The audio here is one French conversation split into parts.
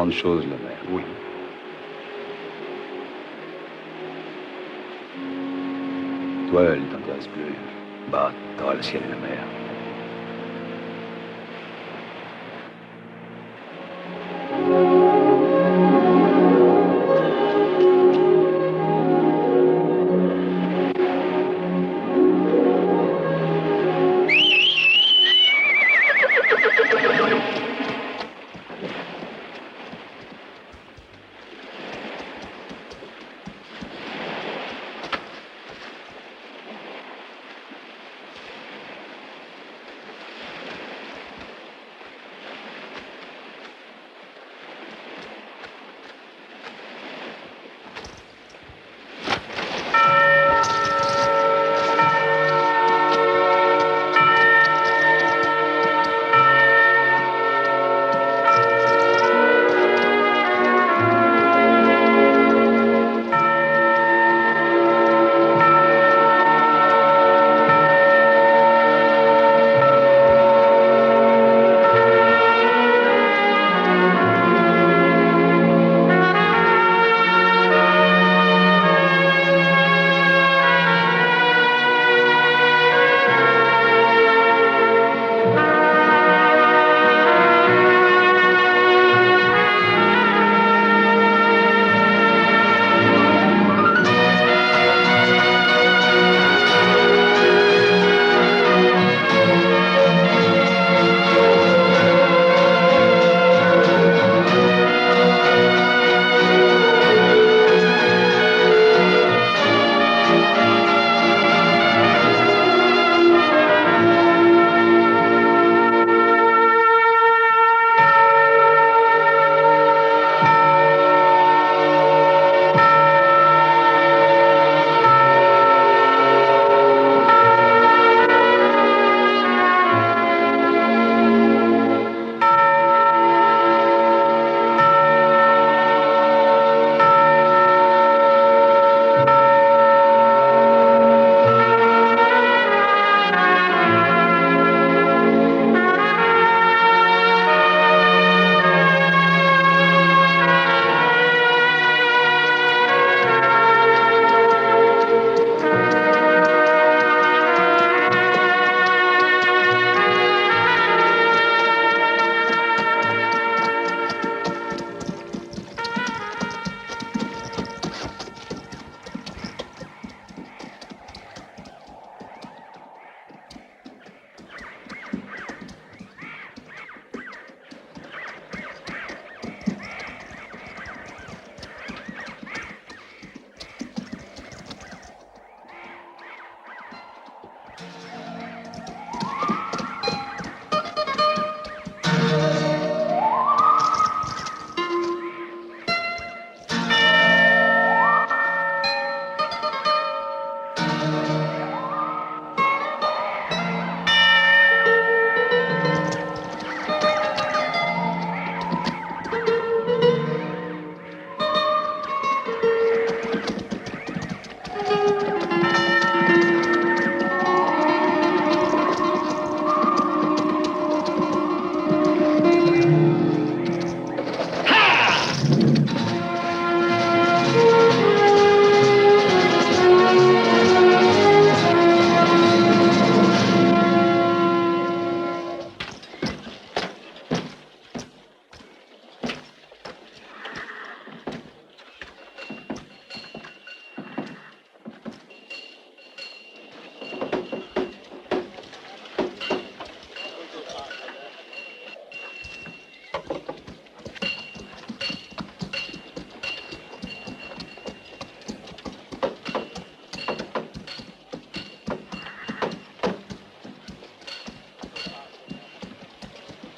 grande chose, la mer. Oui. Toi, elle t'intéresse plus. Bah, t'auras le ciel et la mer.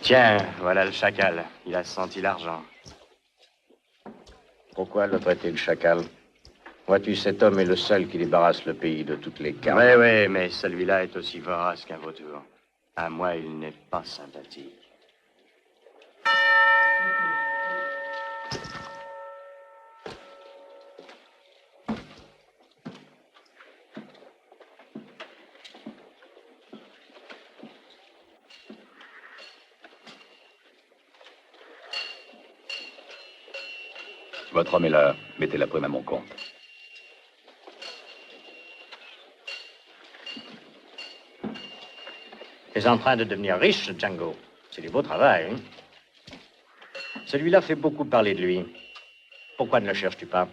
Tiens, voilà le chacal. Il a senti l'argent. Pourquoi le traiter le chacal? Vois-tu, cet homme est le seul qui débarrasse le pays de toutes les cartes. Oui, mais celui-là est aussi vorace qu'un vautour. À moi, il n'est pas sympathique. Votre homme est là. Mettez la prime à mon compte. Tu es en train de devenir riche, Django. C'est du beau travail, hein? Celui-là fait beaucoup parler de lui. Pourquoi ne le cherches-tu pas?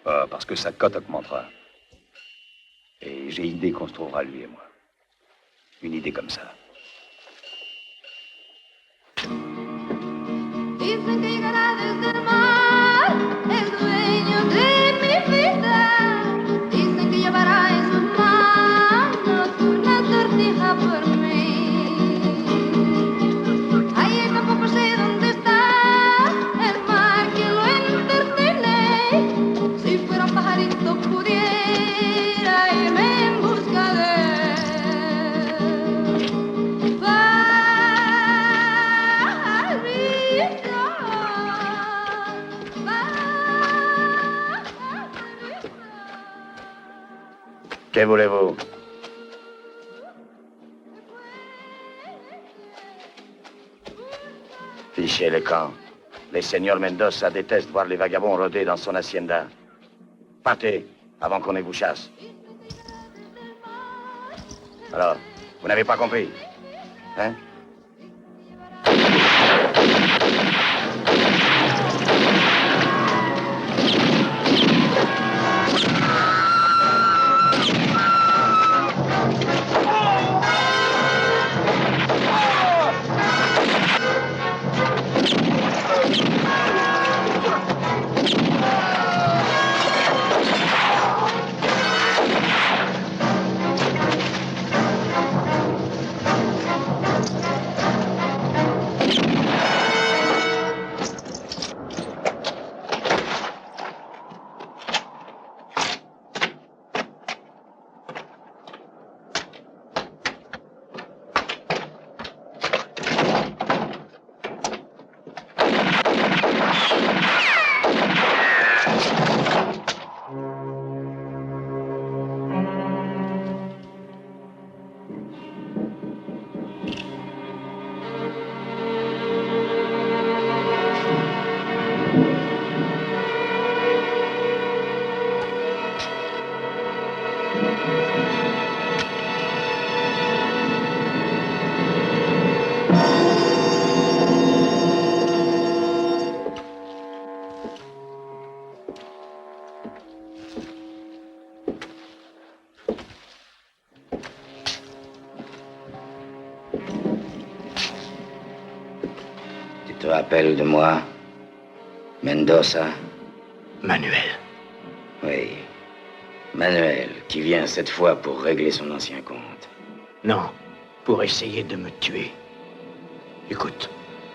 Parce que sa cote augmentera. Et j'ai idée qu'on se trouvera, lui et moi. Une idée comme ça. Dicen que llegará desde el mar, el dueño de mi vida. Dicen que llevará en sus manos una sortija por mí. Ay, tampoco sé dónde está el mar que lo entertiene. Si fuera un pajarito pudiera irme en busca de él. Que voulez-vous? Fichez le camp. Les seigneurs Mendoza détestent voir les vagabonds rôder dans son hacienda. Partez, avant qu'on ne vous chasse. Alors, vous n'avez pas compris? Hein? Tu te rappelles de moi, Mendoza? Manuel. Oui. Manuel, qui vient cette fois pour régler son ancien compte. Non, pour essayer de me tuer. Écoute,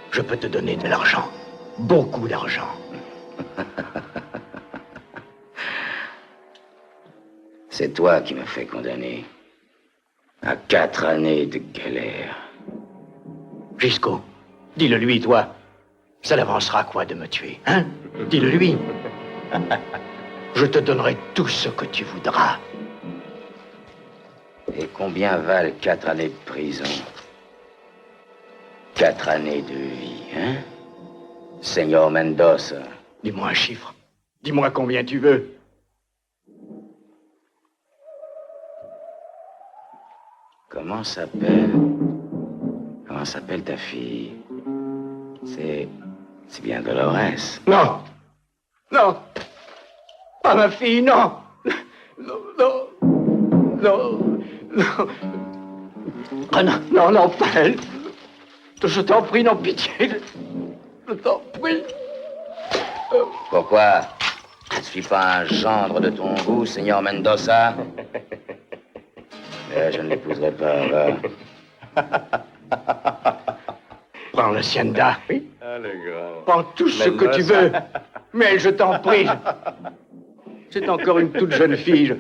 je peux te donner de l'argent. Beaucoup d'argent. C'est toi qui m'as fait condamner à 4 années de galère. Gisco, dis-le lui, toi. Ça n'avancera quoi de me tuer, hein? Dis-le lui. Je te donnerai tout ce que tu voudras. Et combien valent 4 années de prison? 4 années de vie, hein? Señor Mendoza. Dis-moi un chiffre. Dis-moi combien tu veux. Comment s'appelle ta fille? C'est bien Dolores. Non. Non. Pas ma fille, non. Non, non. Non. Non. Ah non, non, non, pas elle. Je t'en prie, non, pitié. Je t'en prie. Pourquoi? Je ne suis pas un gendre de ton goût, Señor Mendoza. Mais je ne l'épouserai pas, va. Prends l'hacienda. Oui. Ah, le grand. Prends tout ce que tu veux. Mais je t'en prie. C'est encore une toute jeune fille.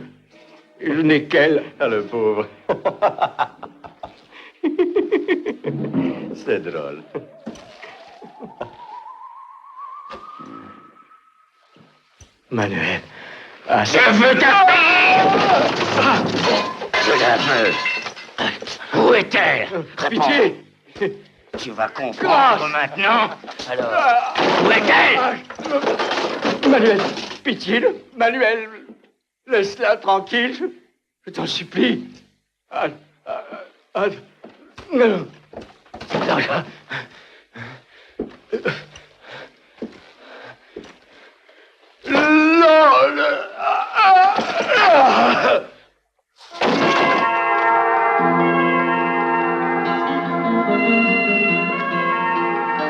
Je n'ai qu'elle. Ah, le pauvre. C'est drôle. Manuel. Ah, ça... Je veux ta Je la veux. Où est-elle? Pitié. Tu vas comprendre maintenant. Alors, où est-elle? Manuel, pitié, Manuel, laisse-la tranquille, je t'en supplie. Non.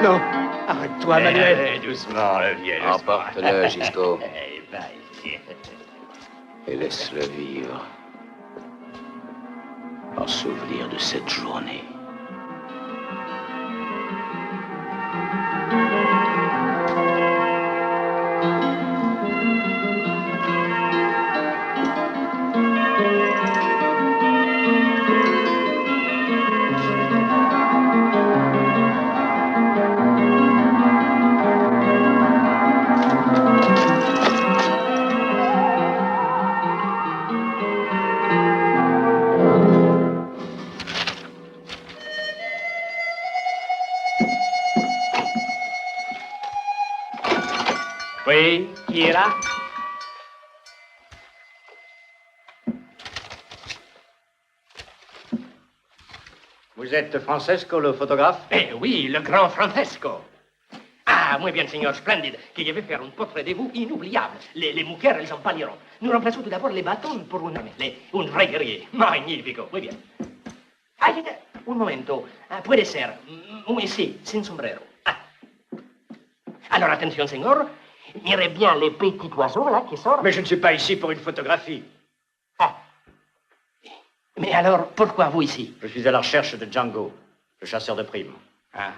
Non, arrête-toi, Manuel. Doucement, le vieux. Emporte-le, Gisco. Et laisse-le vivre. En souvenir de cette journée. Oui, qui est là? Vous êtes Francesco, le photographe? Eh oui, le grand Francesco. Ah, muy bien, señor, splendide, que je vais faire un portrait de vous inoubliable. Les mujeres les empañeront. Nous remplaçons tout d'abord les bâtons pour un vrai guerrier. Magnifico, muy bien. Ah, un momento, puede ser. Oui, sí, sin sombrero. Ah. Alors, attention, señor. Mirez bien les petits oiseaux, là, qui sortent. Mais je ne suis pas ici pour une photographie. Ah. Mais alors, pourquoi vous ici? Je suis à la recherche de Django, le chasseur de primes. Ah.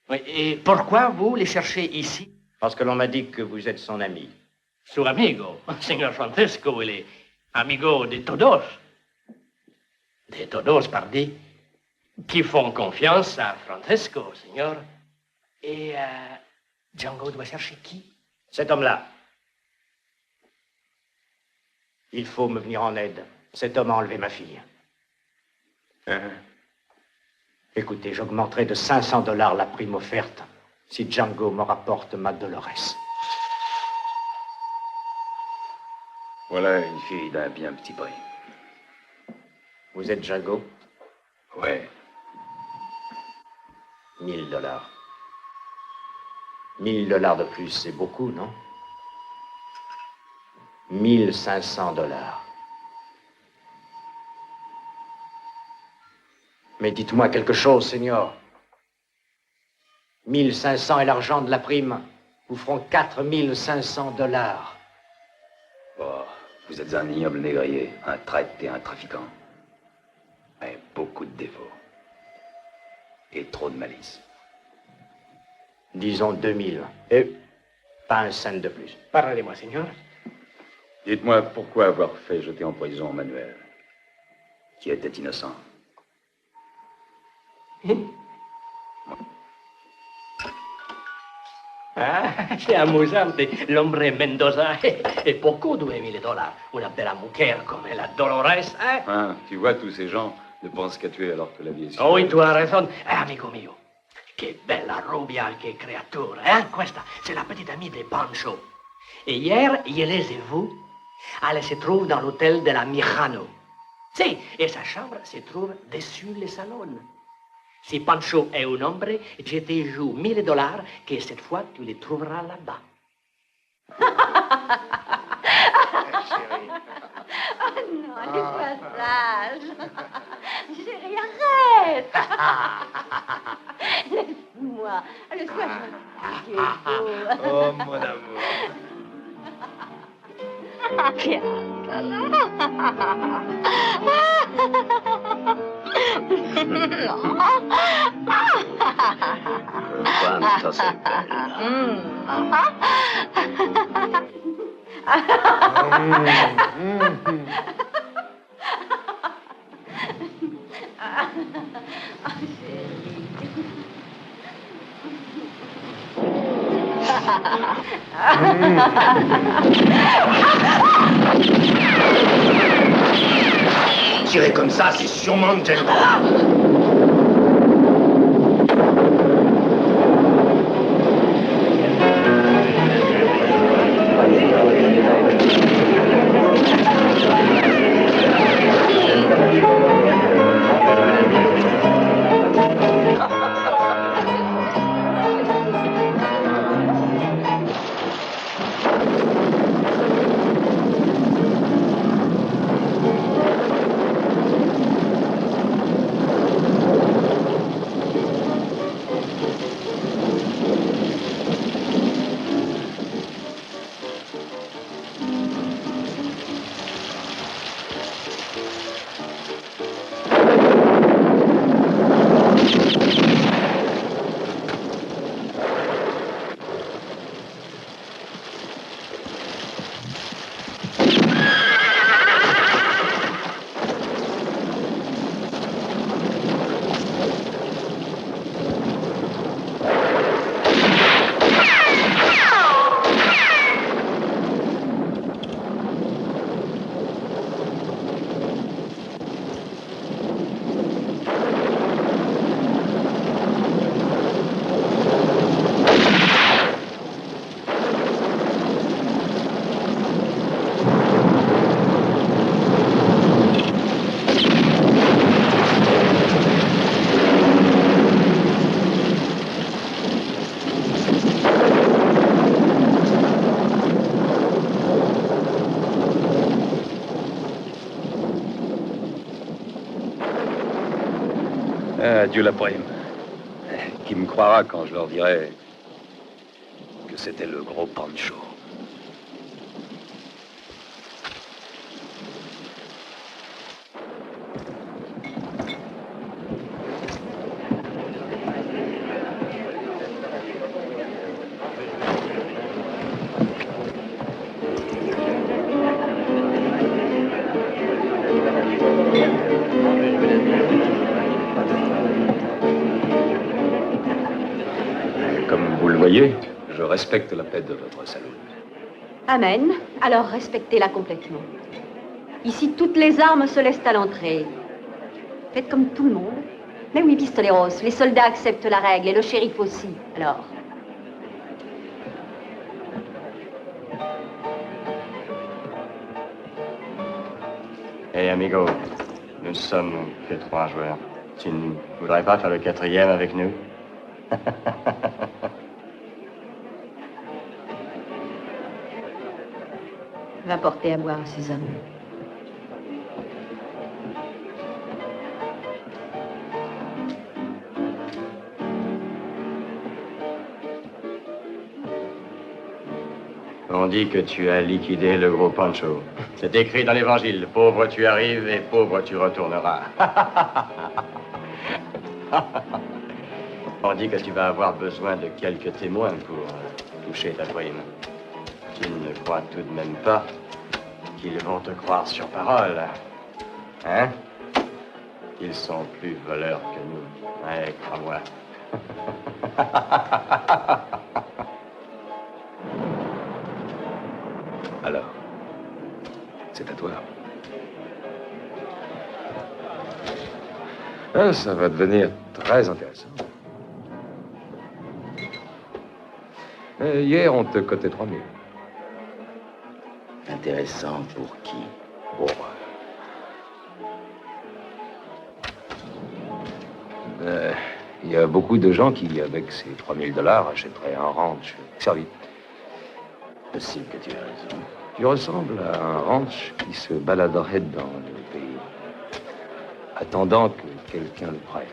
Oui, et pourquoi vous les cherchez ici? Parce que l'on m'a dit que vous êtes son ami. Su amigo, señor Francesco, il est amigo de todos. De todos, pardi, qui font confiance à Francesco, señor. Et Django doit chercher qui? Cet homme-là. Il faut me venir en aide. Cet homme a enlevé ma fille. Écoutez, j'augmenterai de $500 la prime offerte si Django me rapporte ma Dolores. Voilà une fille d'un bien petit prix. Vous êtes Django? Ouais. $1000. $1000 de plus, c'est beaucoup, non? $1500. Mais dites-moi quelque chose, Seigneur. 1500 et l'argent de la prime vous feront $4500. Bon, vous êtes un ignoble négrier, un traître et un trafiquant. Mais beaucoup de défauts. Et trop de malice. Disons 2000. Et pas un cent de plus. Parlez-moi, señor. Dites-moi pourquoi avoir fait jeter en prison Manuel, qui était innocent. Ah, c'est amusant. L'hombre Mendoza est beaucoup de $2000. Una bella mujer comme la Dolores, hein? Hein, tu vois, tous ces gens ne pensent qu'à tuer alors que la vie est Oh, oui, tu as raison. Amico mio, che bella rubia, che creatura, hein? Questa, c'est la petite amie de Pancho. Et hier, je les ai vus. Elle se trouve dans l'hôtel de la Mijano. Si, et sa chambre se trouve dessus le salon. Si Pancho est un hombre, je te joue $1000 que cette fois tu les trouveras là-bas. Oh non, laisse-moi sage. Chérie, arrête. Laisse-moi. Laisse-moi tranquille. Oh, mon amour. Quanto sei bella. tirer comme ça, c'est sûrement de James Bond. Dieu la prime. Qui me croira quand je leur dirai que c'était le gros Pancho. Je respecte la paix de votre salut. Amen. Alors respectez-la complètement. Ici, toutes les armes se laissent à l'entrée. Faites comme tout le monde. Mais oui, pistoleros, les soldats acceptent la règle et le shérif aussi. Alors... Hey, amigo, nous ne sommes que 3 joueurs. Tu ne voudrais pas faire le 4e avec nous? Va porter à boire à ces hommes. On dit que tu as liquidé le gros Pancho. C'est écrit dans l'évangile. Pauvre tu arrives et pauvre tu retourneras. On dit que tu vas avoir besoin de quelques témoins pour toucher ta prime. Tu ne crois tout de même pas qu'ils vont te croire sur parole, hein? Ils sont plus voleurs que nous. Ouais, crois-moi. Alors, c'est à toi. Ah, ça va devenir très intéressant. Hier, on te cotait 3000. Intéressant pour qui? Bon. Il y a beaucoup de gens qui, avec ces 3000 $, achèteraient un ranch servi. Possible que tu aies raison. Tu ressembles à un ranch qui se baladerait dans le pays, attendant que quelqu'un le prenne.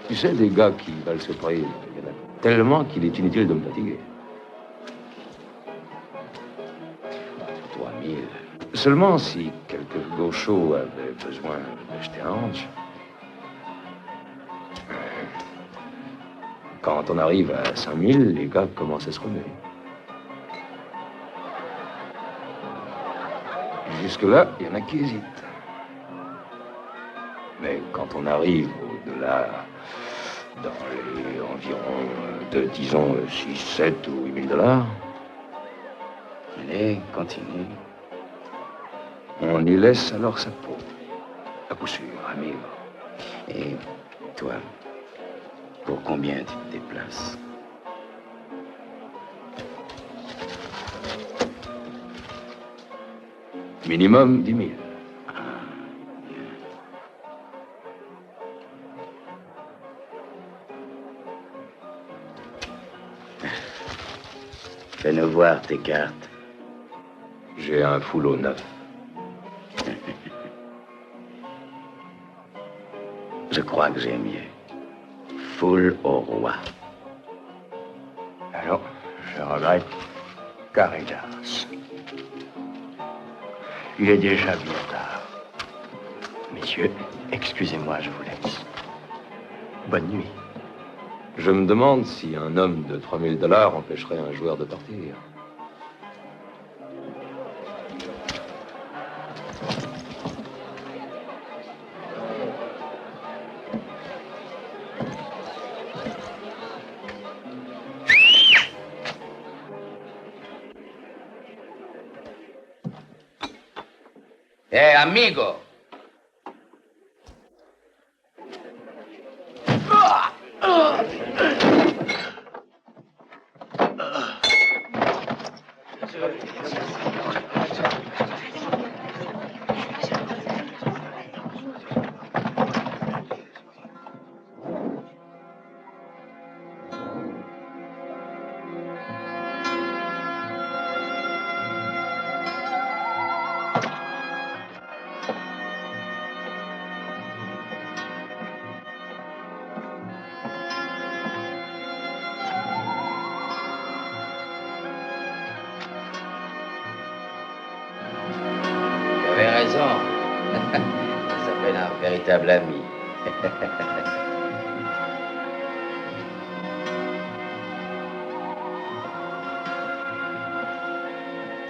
Tu sais, des gars qui valent ce prix, il y en a tellement qu'il est inutile de me fatiguer. 3000. Seulement si quelques gauchos avaient besoin d'acheter un ranch. Quand on arrive à 5000, les gars commencent à se remuer. Jusque-là, il y en a qui hésitent. Mais quand on arrive au-delà Dans les environs disons, 6, 7 ou 8 000 dollars. Allez, continue. On y laisse alors sa peau. À coup sûr, amigo. Et toi, pour combien tu te déplaces? Minimum 10 000. Fais-nous voir tes cartes. J'ai un foulot neuf. Je crois que j'ai mieux. Foule au roi. Alors, je regrette. Caridas. Il est déjà bien tard. Messieurs, excusez-moi, je vous laisse. Bonne nuit. Je me demande si un homme de 3 000 dollars empêcherait un joueur de partir. Amigo! Tu avais raison. Ça s'appelle un véritable ami.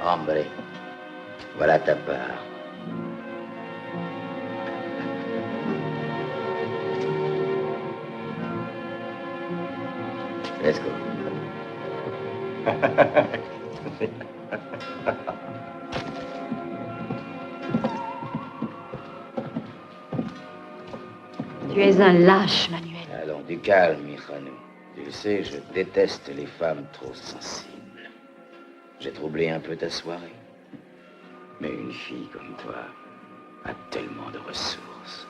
Hombre, voilà ta part. Let's go. Tu es un lâche, Manuel. Allons, du calme, Mijano. Tu le sais, je déteste les femmes trop sensibles. J'ai troublé un peu ta soirée. Mais une fille comme toi a tellement de ressources.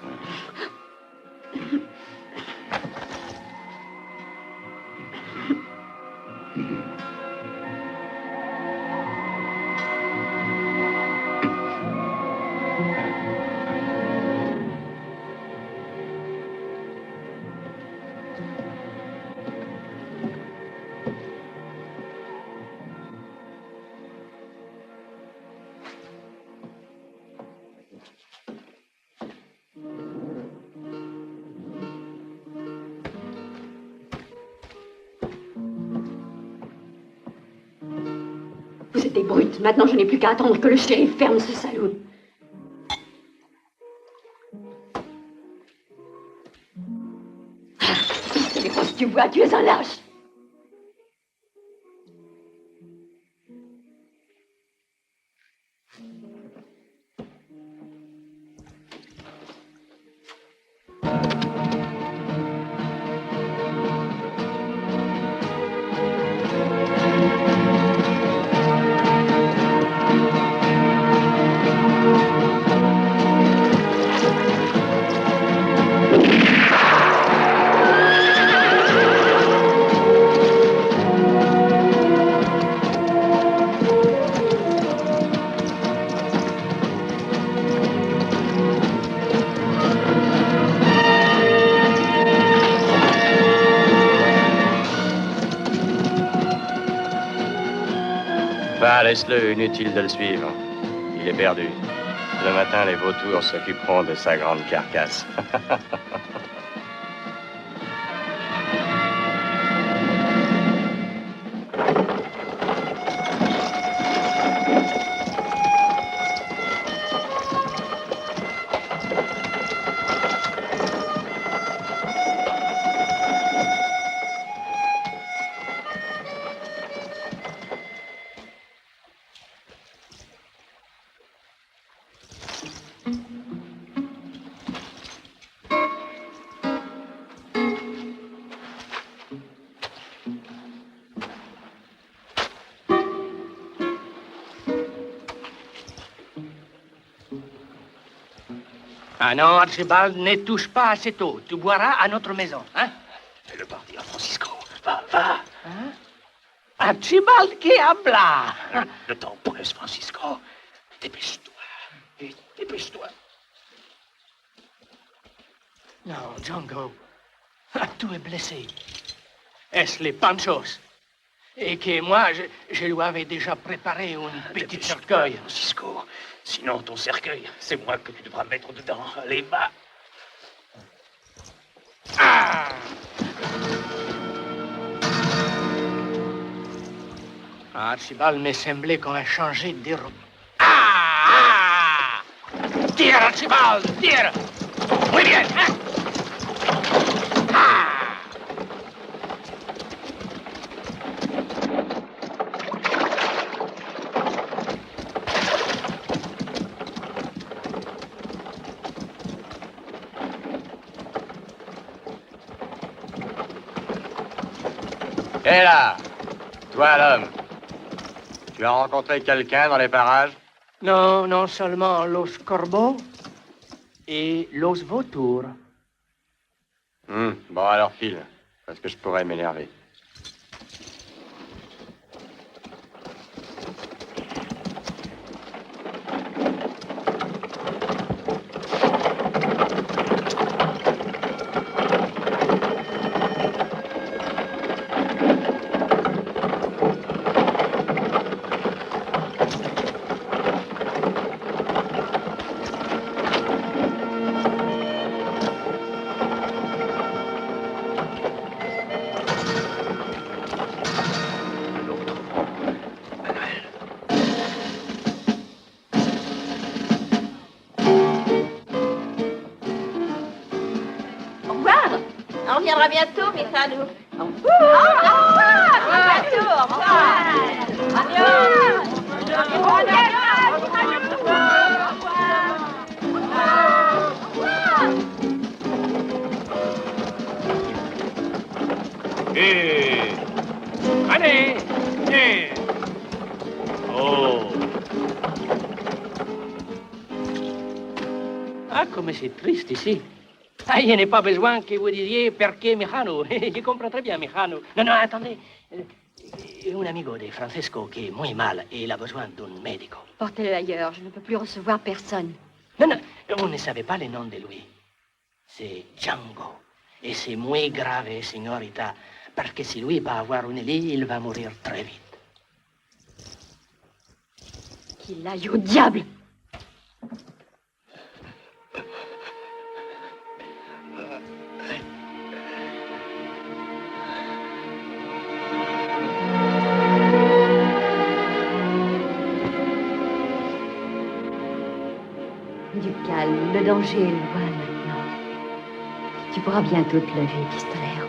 Vous êtes des brutes. Maintenant, je n'ai plus qu'à attendre que le shérif ferme ce saloon. C'est les grosses, tu vois, tu es un lâche. Va, laisse-le, inutile de le suivre. Il est perdu. Le matin, les vautours s'occuperont de sa grande carcasse. Ah non, Archibald, ne touche pas à cette eau. Tu boiras à notre maison, hein? Fais-le partir, Francisco. Va, va. Hein? Archibald qui habla. Le temps presse, Francisco. Dépêche-toi. Vite, dépêche-toi. Non, Django. Tu es blessé. Est-ce les panchos? Et que moi, je lui avais déjà préparé une petite cercueil. Francisco, sinon ton cercueil, c'est moi que tu devras mettre dedans. Allez, va. Ah! Archibald me semblait qu'on a changé de route. Ah! Tire, Archibald, tire! Muy bien, hein? Ah! Hé là! Toi, l'homme. Tu as rencontré quelqu'un dans les parages? Non, non seulement los corbeaux et los vautours. Bon, alors file, parce que je pourrais m'énerver. Au revoir. On reviendra bientôt, Mikhanou. Au revoir. À bientôt. Au revoir. Adios. Allez! Oh! Ah, comme c'est triste ici. Ah, il n'y a pas besoin que vous disiez perché Mijano. Je comprends très bien, Mijano. Non, non, attendez. Un amigo de Francesco qui est muy mal et il a besoin d'un médico. Portez-le ailleurs, je ne peux plus recevoir personne. Non, non, vous ne savez pas le nom de lui. C'est Django. Et c'est muy grave, signorita, parce que si lui va avoir une lit, il va mourir très vite. Qu'il aille au diable! Du calme, le danger est loin maintenant. Tu pourras bientôt te lever, pistolero.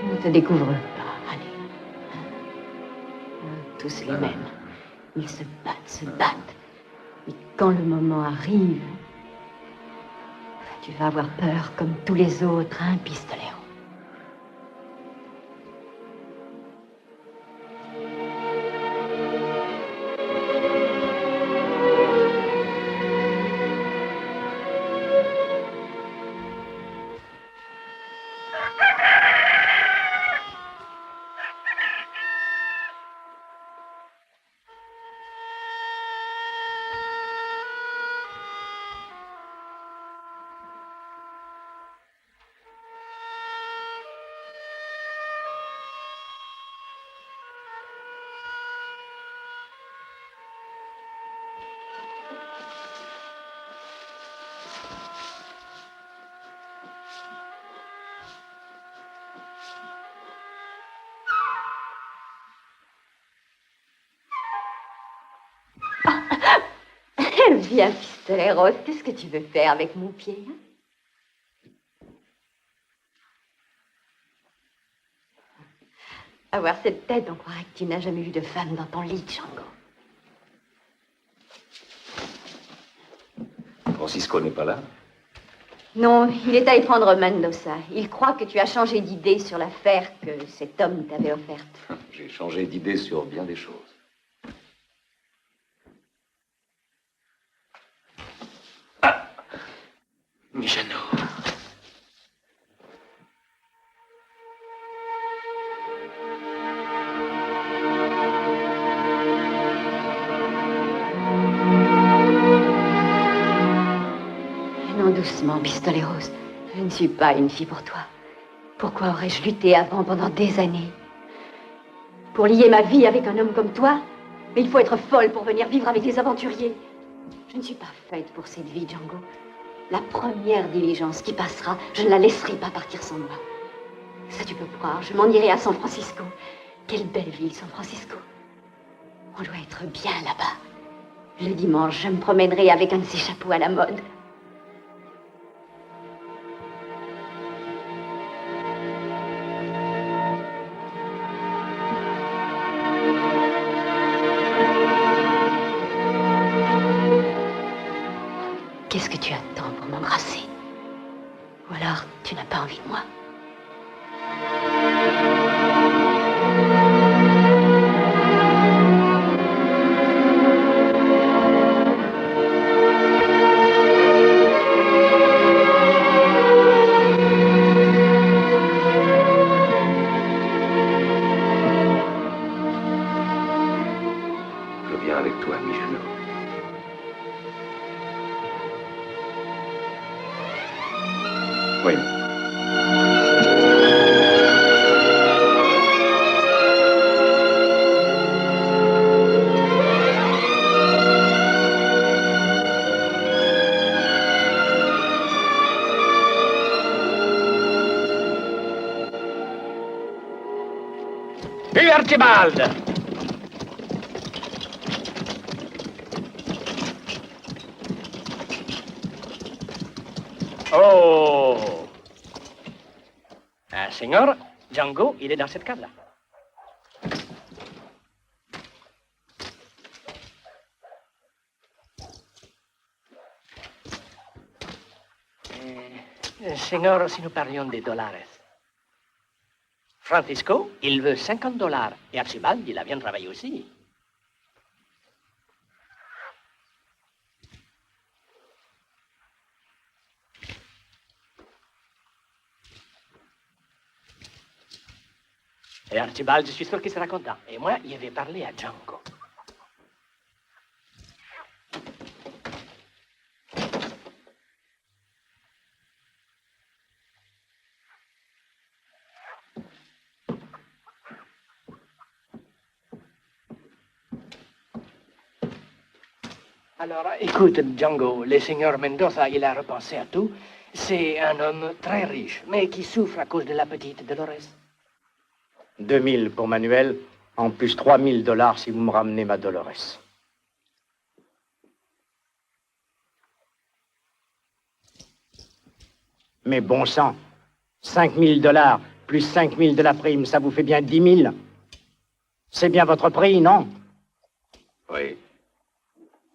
Ne te découvre pas, allez. Tous les mêmes. Ils se battent. Et quand le moment arrive, tu vas avoir peur comme tous les autres, hein, pistolero. Bien, pistolet rose, qu'est-ce que tu veux faire avec mon pied, hein? À voir cette tête, on croirait que tu n'as jamais vu de femme dans ton lit, Django. Francisco n'est pas là? Non, il est allé prendre Mendoza. Il croit que tu as changé d'idée sur l'affaire que cet homme t'avait offerte. J'ai changé d'idée sur bien des choses. Ah! Mijano. Non, doucement, pistolet rose. Je ne suis pas une fille pour toi. Pourquoi aurais-je lutté avant pendant des années? Pour lier ma vie avec un homme comme toi? Mais il faut être folle pour venir vivre avec des aventuriers. Je ne suis pas faite pour cette vie, Django. La première diligence qui passera, je ne la laisserai pas partir sans moi. Ça, tu peux croire, je m'en irai à San Francisco. Quelle belle ville, San Francisco. On doit être bien là-bas. Le dimanche, je me promènerai avec un de ces chapeaux à la mode. Qu'est-ce que tu attends pour m'embrasser? Ou alors, tu n'as pas envie de moi? Je viens avec toi, Mijano. Oui. Vive Archibald! Oh! Senor, Django, il est dans cette cave-là. Senor, si nous parlions des dollars. Francisco, il veut $50. Et Archibald, il a bien travaillé aussi. Et Archibald, je suis sûr qu'il sera content. Et moi, je vais parler à Django. Alors, écoute, Django, le seigneur Mendoza, il a repensé à tout. C'est un homme très riche, mais qui souffre à cause de la petite Dolores. 2000 pour Manuel, en plus $3000 si vous me ramenez ma Dolores. Mais bon sang, $5000 plus 5000 de la prime, ça vous fait bien 10 000. C'est bien votre prix, non? Oui.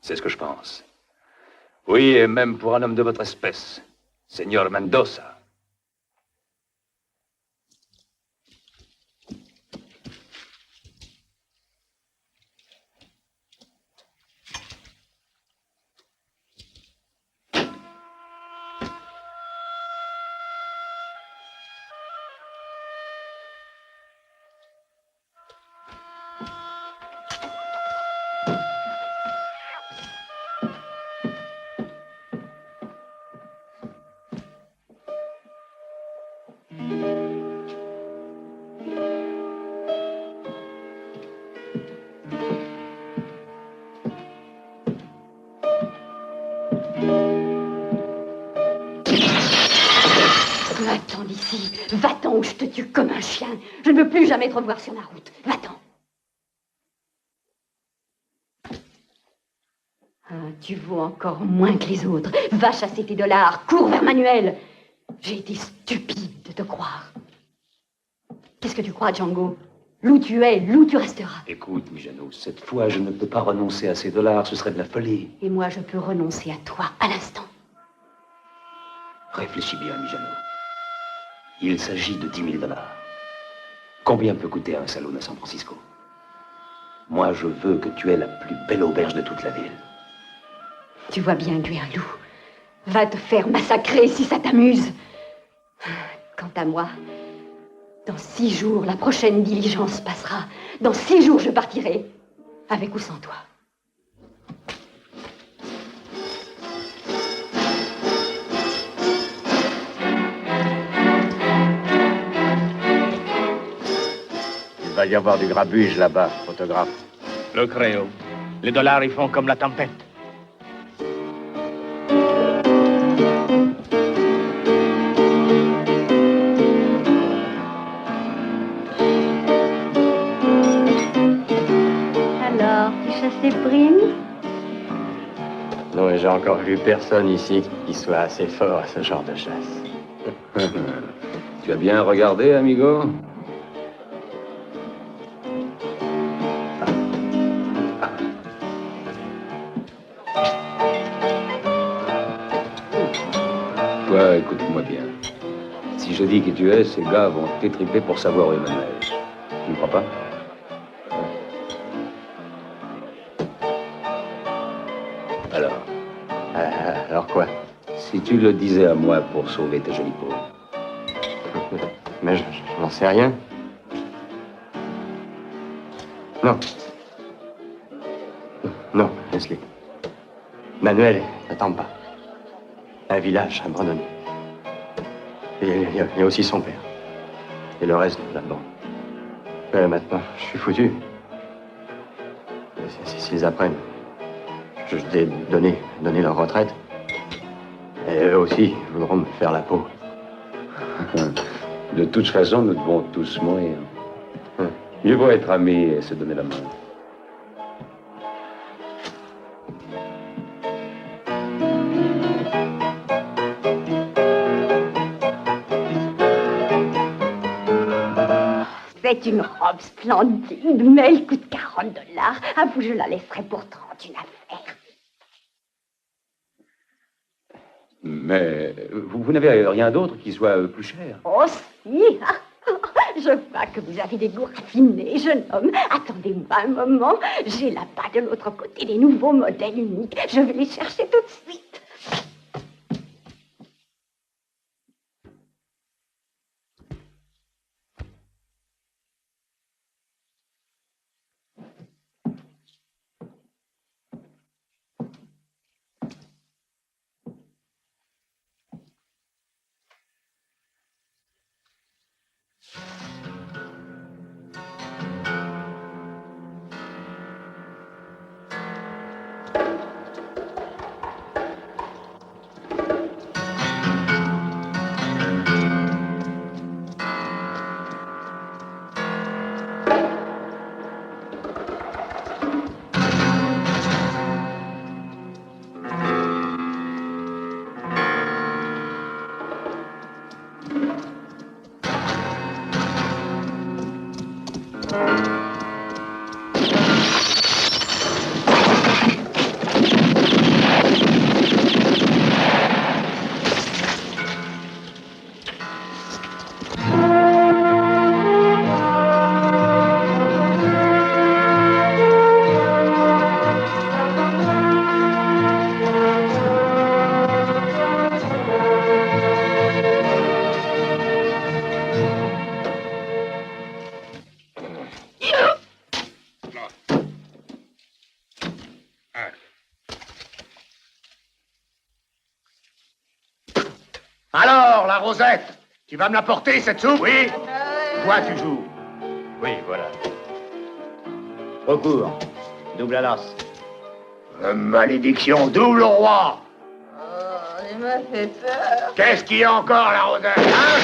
C'est ce que je pense. Oui, et même pour un homme de votre espèce, Señor Mendoza. Va-t'en d'ici, va-t'en ou je te tue comme un chien. Je ne veux plus jamais te revoir sur la route. Va-t'en. Tu vaux encore moins que les autres. Va chasser tes dollars, cours vers Manuel. J'ai été stupide de te croire. Qu'est-ce que tu crois, Django? Loup tu es, loup tu resteras. Écoute, Mijano, cette fois, je ne peux pas renoncer à ces dollars, ce serait de la folie. Et moi, je peux renoncer à toi à l'instant. Réfléchis bien, Mijano. Il s'agit de 10 000 dollars. Combien peut coûter un saloon à San Francisco? Moi, je veux que tu aies la plus belle auberge de toute la ville. Tu vois bien que tu es un loup. Va te faire massacrer si ça t'amuse. Quant à moi, dans 6 jours, la prochaine diligence passera. Dans 6 jours, je partirai. Avec ou sans toi. Il va y avoir du grabuge là-bas, photographe. Le créo. Les dollars, ils font comme la tempête. Alors, tu chasses les primes? Non, et j'ai encore vu personne ici qui soit assez fort à ce genre de chasse. Tu as bien regardé, amigo? Toi, écoute-moi bien. Si je dis qui tu es, ces gars vont t'étriper pour savoir où est Manuel. Tu ne crois pas? Alors? Alors quoi? Si tu le disais à moi pour sauver ta jolie peau. Mais je n'en sais rien. Non. Non, Leslie. Manuel n'attend pas. Un village abandonné. Et il y a aussi son père. Et le reste de la bande. Ouais, maintenant, je suis foutu. S'ils apprennent, je t'ai donné leur retraite. Et eux aussi voudront me faire la peau. De toute façon, nous devons tous mourir. Mieux vaut être amis et se donner la main. C'est une robe splendide, mais elle coûte 40 $. À vous, je la laisserai pour 30, une affaire. Mais vous n'avez rien d'autre qui soit plus cher? Oh, si. Je vois que vous avez des goûts raffinés, jeune homme. Attendez-moi un moment. J'ai là-bas de l'autre côté des nouveaux modèles uniques. Je vais les chercher tout de suite. Alors, la Rosette, tu vas me la porter, cette soupe? Oui. Toi, tu joues. Oui, voilà. Recours. Double à l'as. Malédiction, double au roi. Oh, il m'a fait peur. Qu'est-ce qu'il y a encore, la Rosette, hein?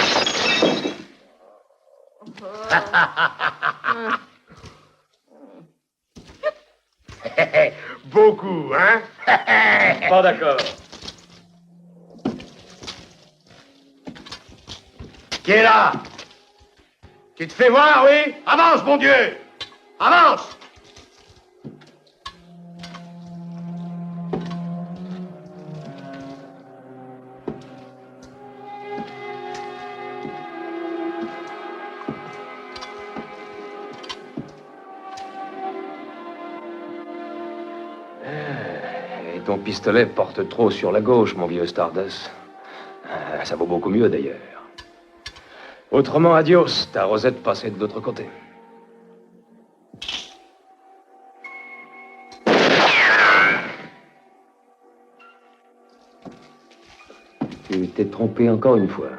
Beaucoup, hein? Pas d'accord. Qui est là? Tu te fais voir, oui? Avance, mon Dieu! Avance! Et ton pistolet porte trop sur la gauche, mon vieux Stardust. Ça vaut beaucoup mieux, d'ailleurs. Autrement, adios, ta Rosette passait de l'autre côté. Tu t'es trompé encore une fois.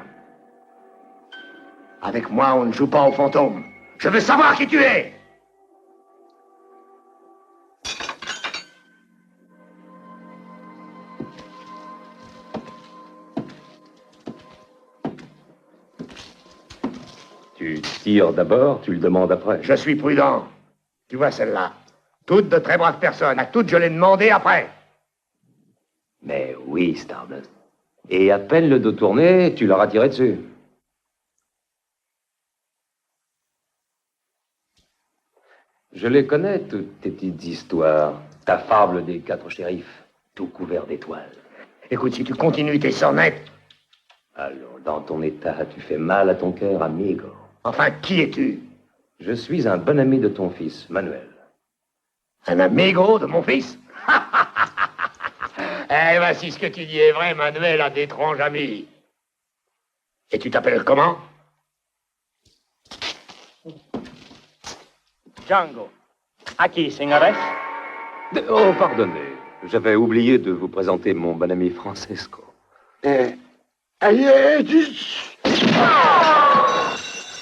Avec moi, on ne joue pas aux fantômes. Je veux savoir qui tu es! Tu tires d'abord, tu le demandes après. Je suis prudent. Tu vois celle-là. Toutes de très braves personnes. À toutes, je l'ai demandé après. Mais oui, Stardust. Et à peine le dos tourné, tu leur as tiré dessus. Je les connais, toutes tes petites histoires. Ta fable des 4 shérifs, tout couvert d'étoiles. Écoute, si tu continues tes sornettes... Alors, dans ton état, tu fais mal à ton cœur, amigo. Enfin, qui es-tu? Je suis un bon ami de ton fils, Manuel. Un amigo de mon fils? Eh ben, si ce que tu dis est vrai, Manuel a d'étranges amis. Et tu t'appelles comment? Django. À qui, señores? Oh, pardonnez. J'avais oublié de vous présenter mon bon ami Francesco.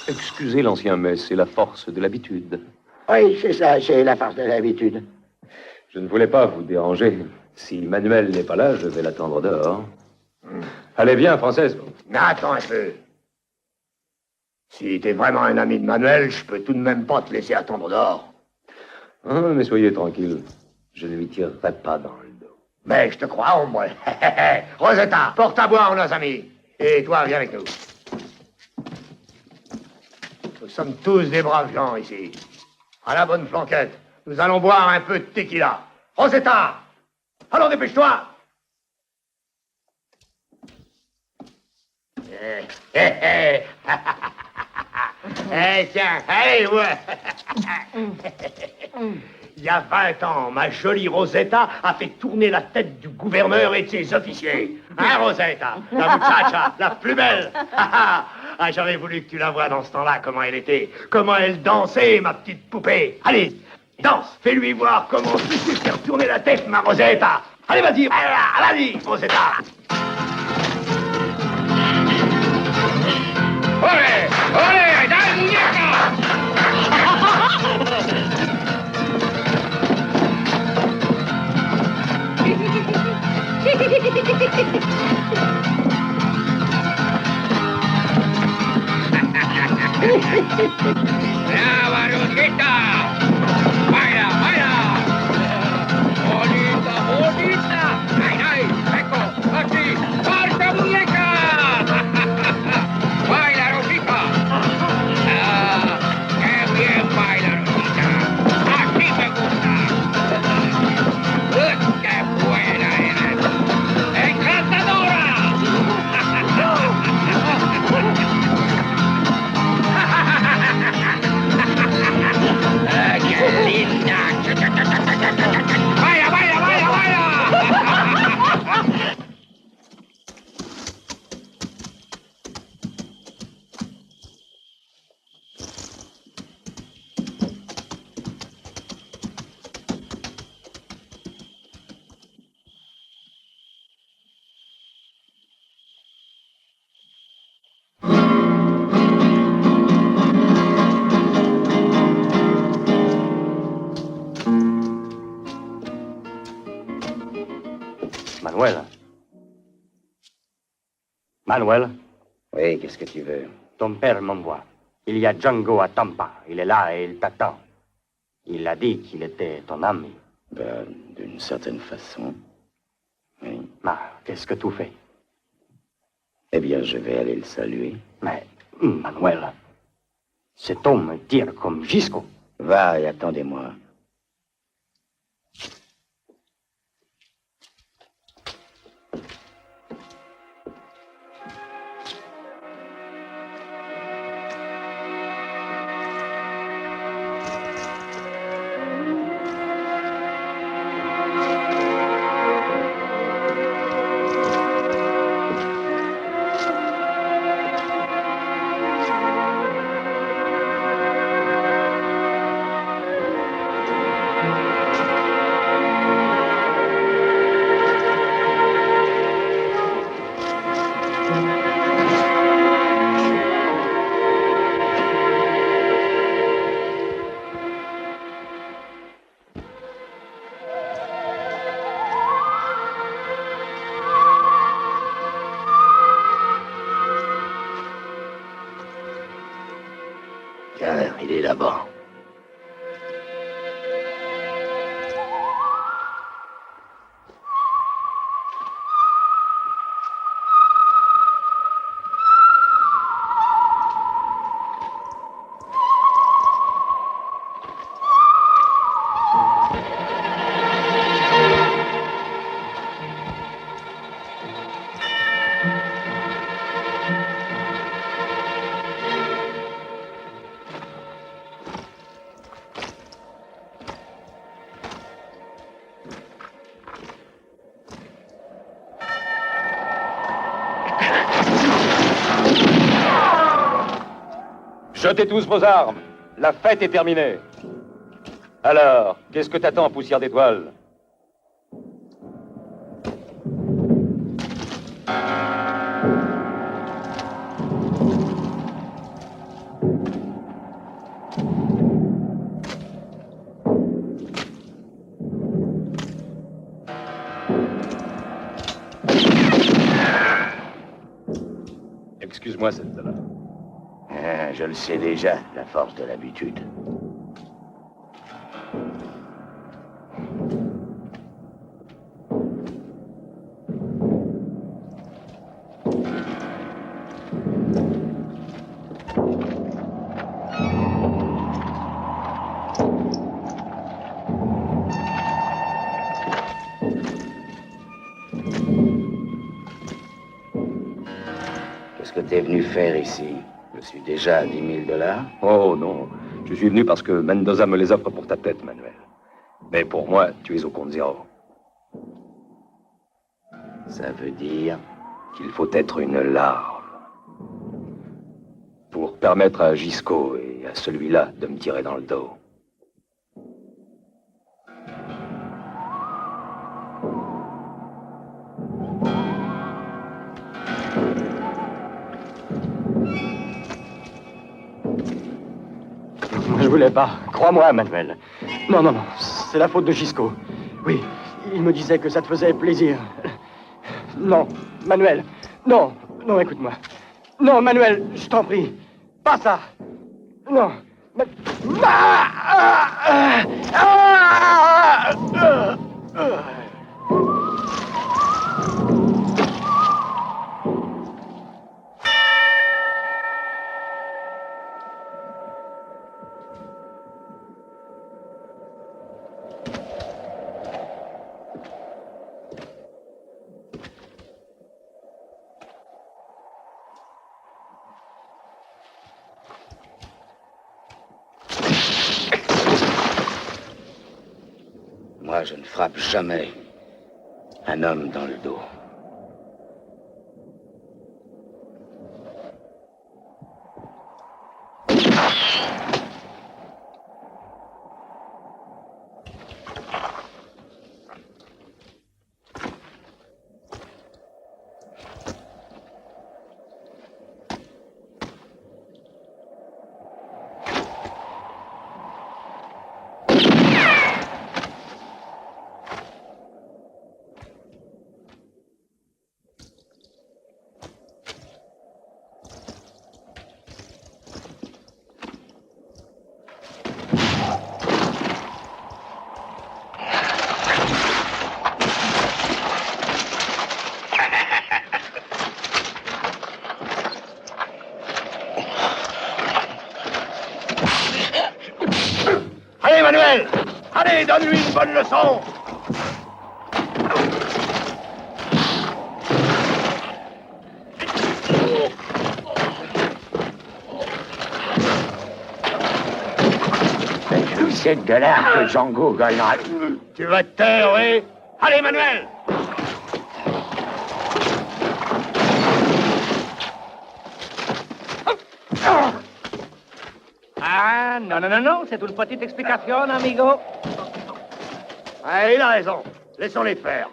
Excusez l'ancien, mais c'est la force de l'habitude. Oui, c'est ça, c'est la force de l'habitude. Je ne voulais pas vous déranger. Si Manuel n'est pas là, je vais l'attendre dehors. Allez bien, Francesco. Attends un peu. Si t'es vraiment un ami de Manuel, je peux tout de même pas te laisser attendre dehors. Ah, mais soyez tranquille. Je ne lui tirerai pas dans le dos. Mais je te crois, au moins. Rosetta, porte à boire nos amis. Et toi, viens avec nous. Nous sommes tous des braves gens ici. À la bonne flanquette, nous allons boire un peu de tequila. Rosetta, allons, dépêche-toi. Tiens, allez, ouais. Il y a 20 ans, ma jolie Rosetta a fait tourner la tête du gouverneur et de ses officiers. Hein, Rosetta? La muchacha, la plus belle. Ah, j'aurais voulu que tu la vois dans ce temps-là, comment elle était. Comment elle dansait, ma petite poupée. Allez, danse, fais-lui voir comment tu sais faire tourner la tête, ma Rosetta. Allez, vas-y, vas-y, Rosetta. Olé, olé, dale, muñeca. ¡Brava, Rosita! ¡Baila, baila! ¡Bonita, bonita! ¡Ay, ay! ¡Eco! ¡Aquí! ¡Marcha, muñeca! ¡Baila, Rosita! ¡Ah! ¡Qué bien baila, Rosita! ¡Así me gusta! ¡Qué buena eres! ¡Encantadora! ¡Qué linda! ¡Vaya, vaya, vaya, vaya! Manuel. Manuel, Oui, qu'est-ce que tu veux? ton père m'envoie. Il y a Django à Tampa. Il est là et il t'attend. Il a dit qu'il était ton ami. Ben, d'une certaine façon, oui. Ah, qu'est-ce que tu fais? Eh bien, je vais aller le saluer. Mais, Manuel, cet homme tire comme Gisco. Va et attendez-moi. Tiens, il est là-bas. Jetez tous vos armes. La fête est terminée. Alors, qu'est-ce que t'attends, poussière d'étoiles? Excuse-moi, celle-là. Je le sais déjà, la force de l'habitude. Qu'est-ce que t'es venu faire ici? Je suis déjà à 10 000 $. Oh non, je suis venu parce que Mendoza me les offre pour ta tête, Manuel. Mais pour moi, tu es au compte zéro. Ça veut dire? Qu'il faut être une larve. Pour permettre à Gisco et à celui-là de me tirer dans le dos. Je voulais pas. Crois-moi, Manuel. Non, non, non. C'est la faute de Gisco. Oui, il me disait que ça te faisait plaisir. Non, Manuel. Non, non, écoute-moi. Non, Manuel, je t'en prie. Pas ça. Non. Moi, je ne frappe jamais un homme dans le dos. Manuel, allez, donne-lui une bonne leçon. C'est de l'air que Django gagnera. Tu vas te taire, oui? Allez, Manuel! Ah, non, c'est une petite explication, amigo. Ah, il a raison. Laissons-les faire.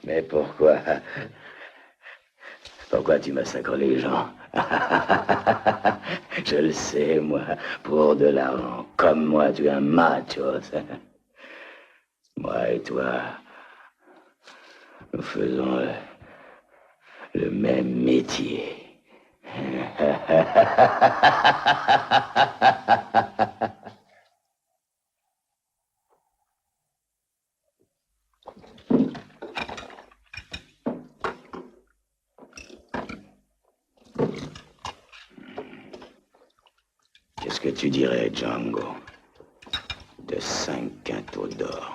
Mais pourquoi? Pourquoi tu massacres les gens? Je le sais, moi, pour de l'argent. Comme moi, tu es un macho. Moi et toi, nous faisons le même métier. Qu'est-ce que tu dirais, Django, de 5 quintaux d'or?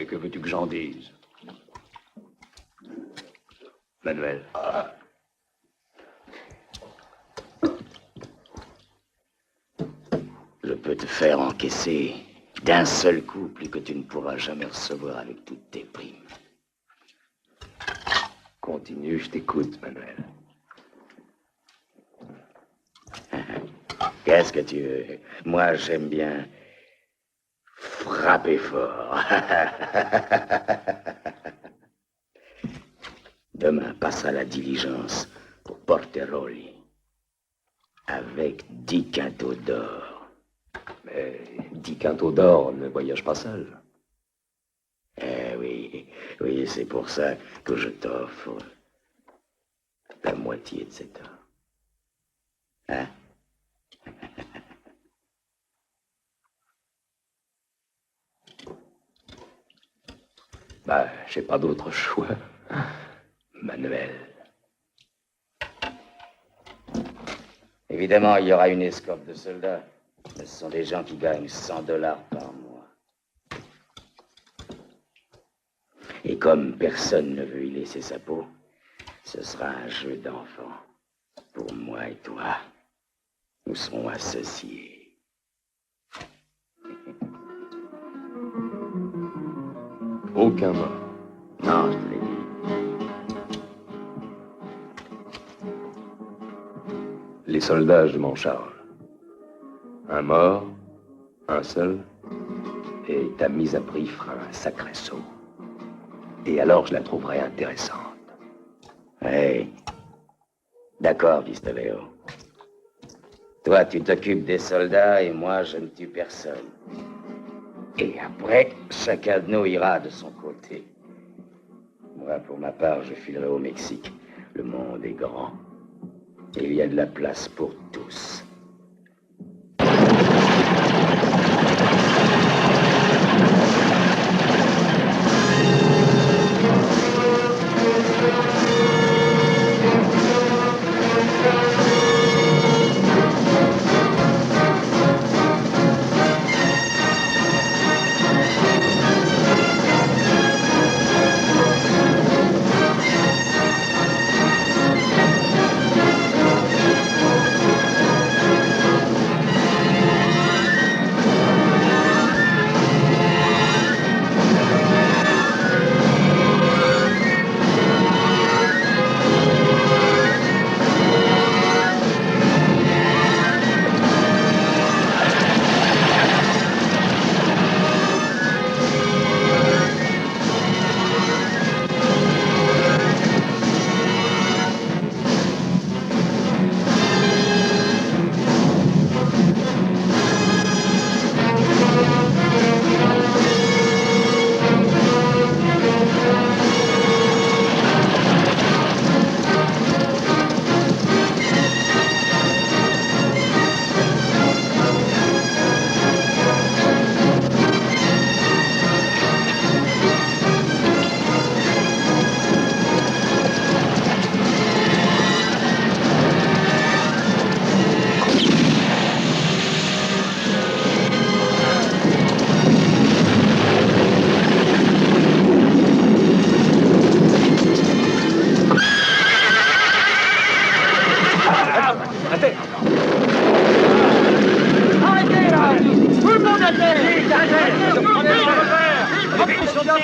Que veux-tu que j'en dise? Manuel. Je peux te faire encaisser d'un seul coup plus que tu ne pourras jamais recevoir avec toutes tes primes. Continue, je t'écoute, Manuel. Qu'est-ce que tu veux? Moi, j'aime bien frapper fort. Demain passera la diligence pour Porteroli avec 10 quintaux d'or. Mais 10 quintaux d'or ne voyagent pas seuls. Eh oui, c'est pour ça que je t'offre la moitié de cet or. Hein? Bah, j'ai pas d'autre choix. Manuel. Évidemment, il y aura une escorte de soldats. Mais ce sont des gens qui gagnent $100 par mois. Et comme personne ne veut y laisser sa peau, ce sera un jeu d'enfant. Pour moi et toi, nous serons associés. Aucun mort. Non, je te l'ai dit. Les soldats, je m'en charge. Un mort, un seul, et ta mise à prix fera un sacré saut. Et alors je la trouverai intéressante. Oui. D'accord, Pistolero. Toi, tu t'occupes des soldats et moi, je ne tue personne. Et après, chacun de nous ira de son côté. Moi, pour ma part, je filerai au Mexique. Le monde est grand. Et il y a de la place pour tous.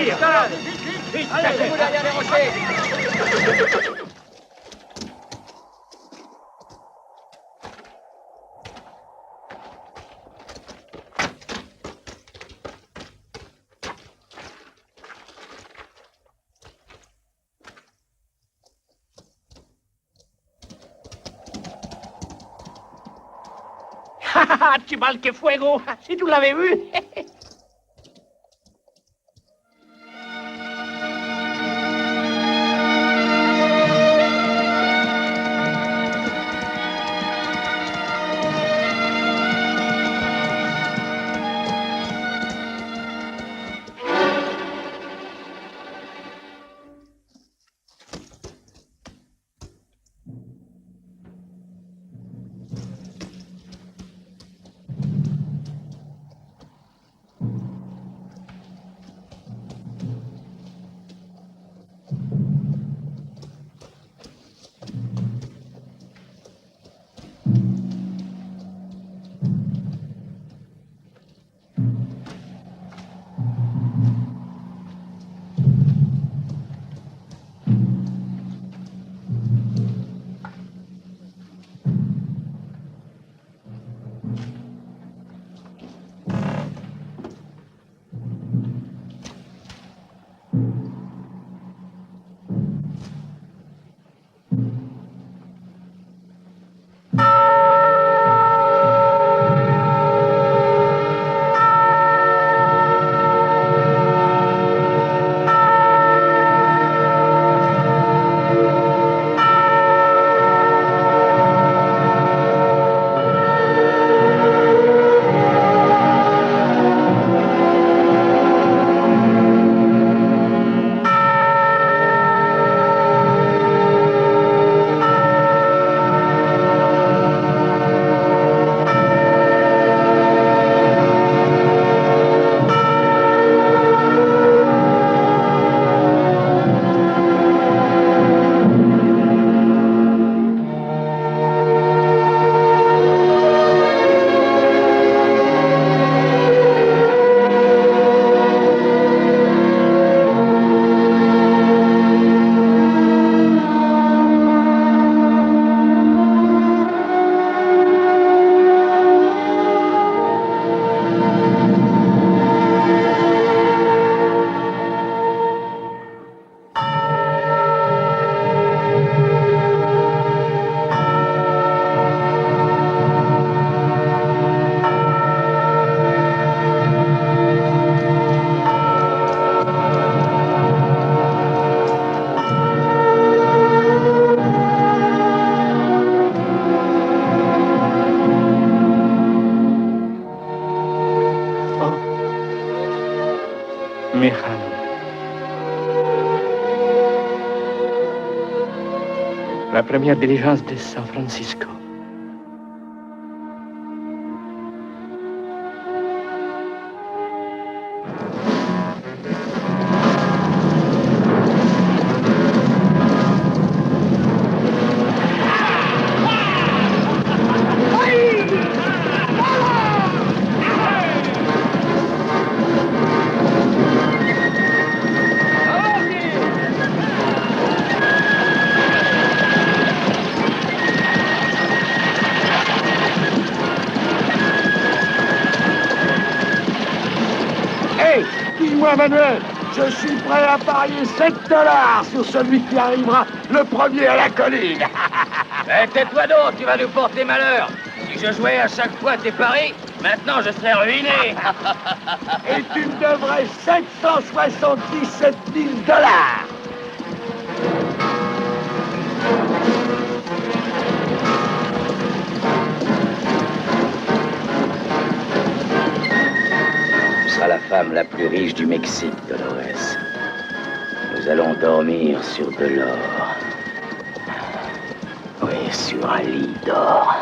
tire. Cachez-vous derrière les rochers. Archibald, qué fuego. Si tú l'avais vu. Mijano. La première diligence de San Francisco. Dis-moi, Manuel, je suis prêt à parier $7 sur celui qui arrivera le premier à la colline. Mais tais-toi donc, tu vas nous porter malheur. Si je jouais à chaque fois tes paris, maintenant je serais ruiné. Et tu me devrais $777 000. Tu seras la femme la plus riche du Mexique, Dolores. Nous allons dormir sur de l'or. Oui, sur un lit d'or.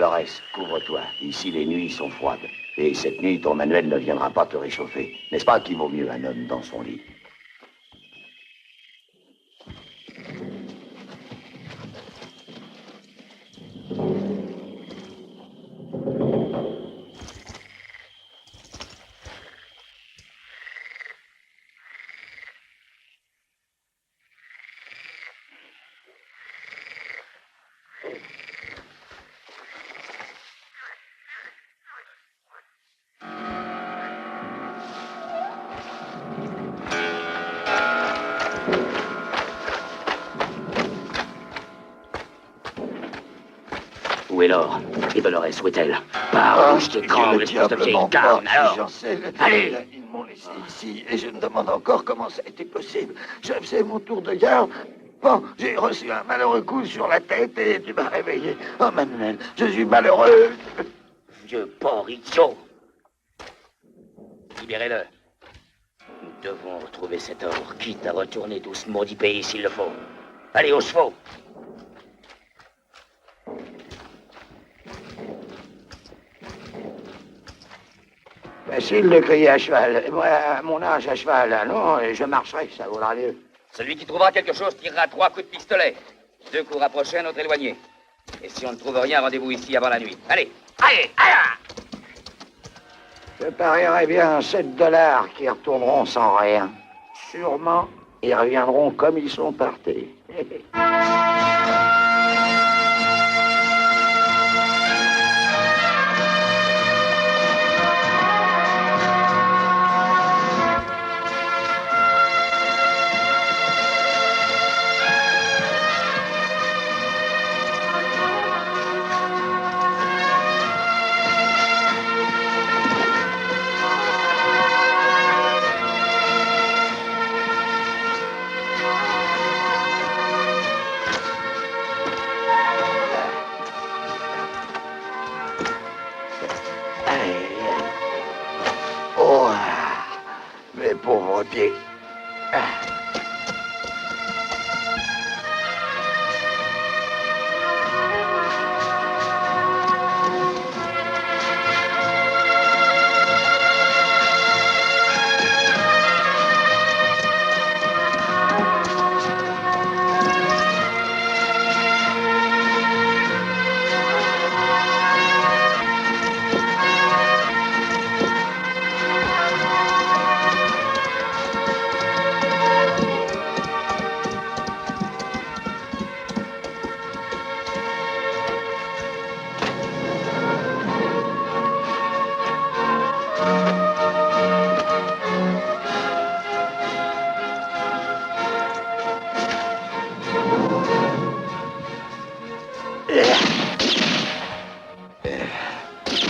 Dolores, couvre-toi. Ici, les nuits sont froides. Et cette nuit, ton Manuel ne viendra pas te réchauffer. N'est-ce pas qu'il vaut mieux un homme dans son lit? Où est l'or? Et Dolores, où est-elle? Parle, ou je t'étrangle, espèce de vieille carne, alors! Allez! Ils m'ont laissé ici et je me demande encore comment ça a été possible. Je faisais mon tour de garde. Bon, j'ai reçu un malheureux coup sur la tête et tu m'as réveillé. Oh, Manuel, je suis malheureux. Vieux porc idiot! Libérez-le. Nous devons retrouver cet or, quitte à retourner tout ce maudit pays s'il le faut. Allez, aux chevaux! Facile de crier à cheval. Moi, à mon âge, à cheval, non, je marcherai, ça vaudra mieux. Celui qui trouvera quelque chose tirera 3 coups de pistolet. 2 coups rapprochés, un autre éloigné. Et si on ne trouve rien, rendez-vous ici avant la nuit. Allez, allez, allez! Je parierais bien $7 qui retourneront sans rien. Sûrement, ils reviendront comme ils sont partis. Oh, mes pauvres pieds.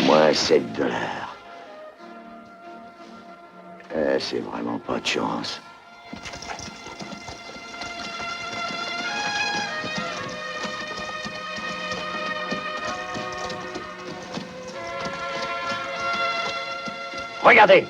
Moins $7. C'est vraiment pas de chance. Regardez.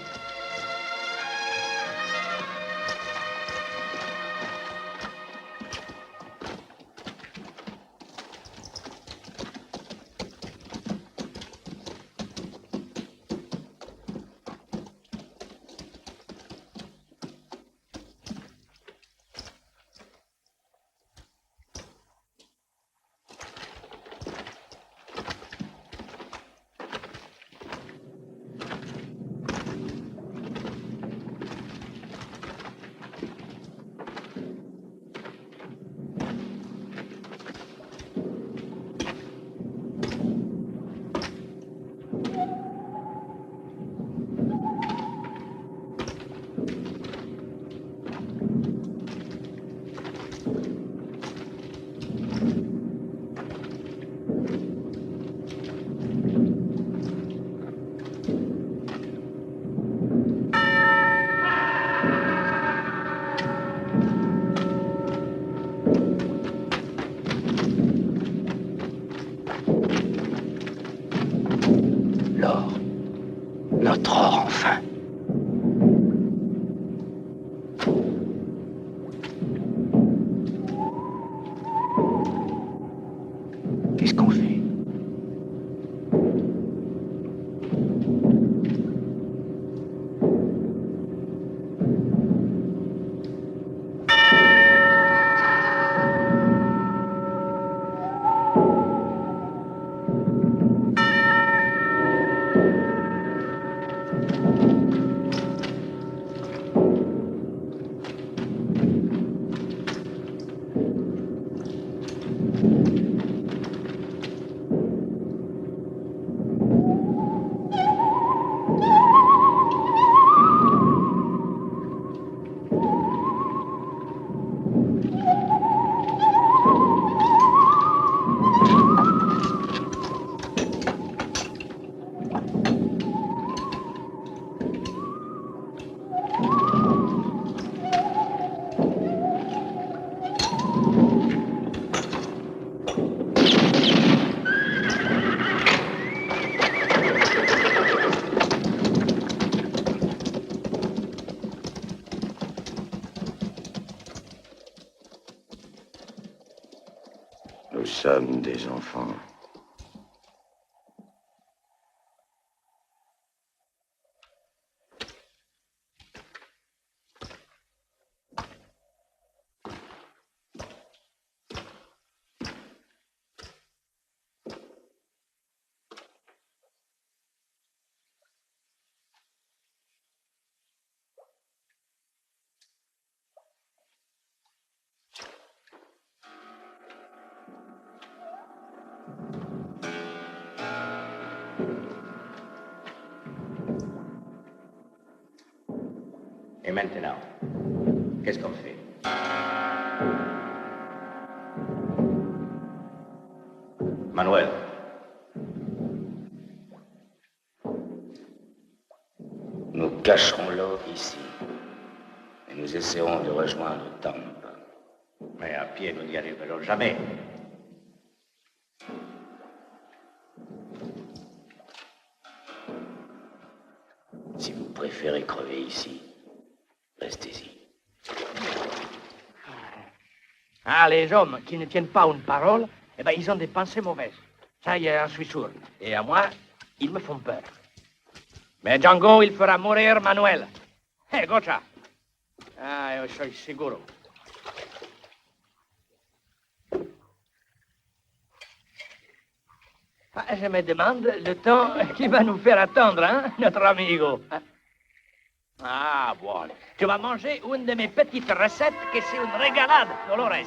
Nous sommes des enfants. Et maintenant, qu'est-ce qu'on fait? Manuel. Nous cacherons l'or ici. Et nous essaierons de rejoindre Tampa. Mais à pied, nous n'y arriverons jamais. Si vous préférez crever ici, restez-y. Ah, les hommes qui ne tiennent pas une parole, eh ben, ils ont des pensées mauvaises. Ça y est, j'en suis sûr. Et à moi, ils me font peur. Mais Django, il fera mourir Manuel. Eh, Gocha. Ah, yo soy seguro. Ah, je me demande le temps qui va nous faire attendre, hein, notre amigo. Ah, bon. Tu vas manger une de mes petites recettes que c'est une régalade, Dolores.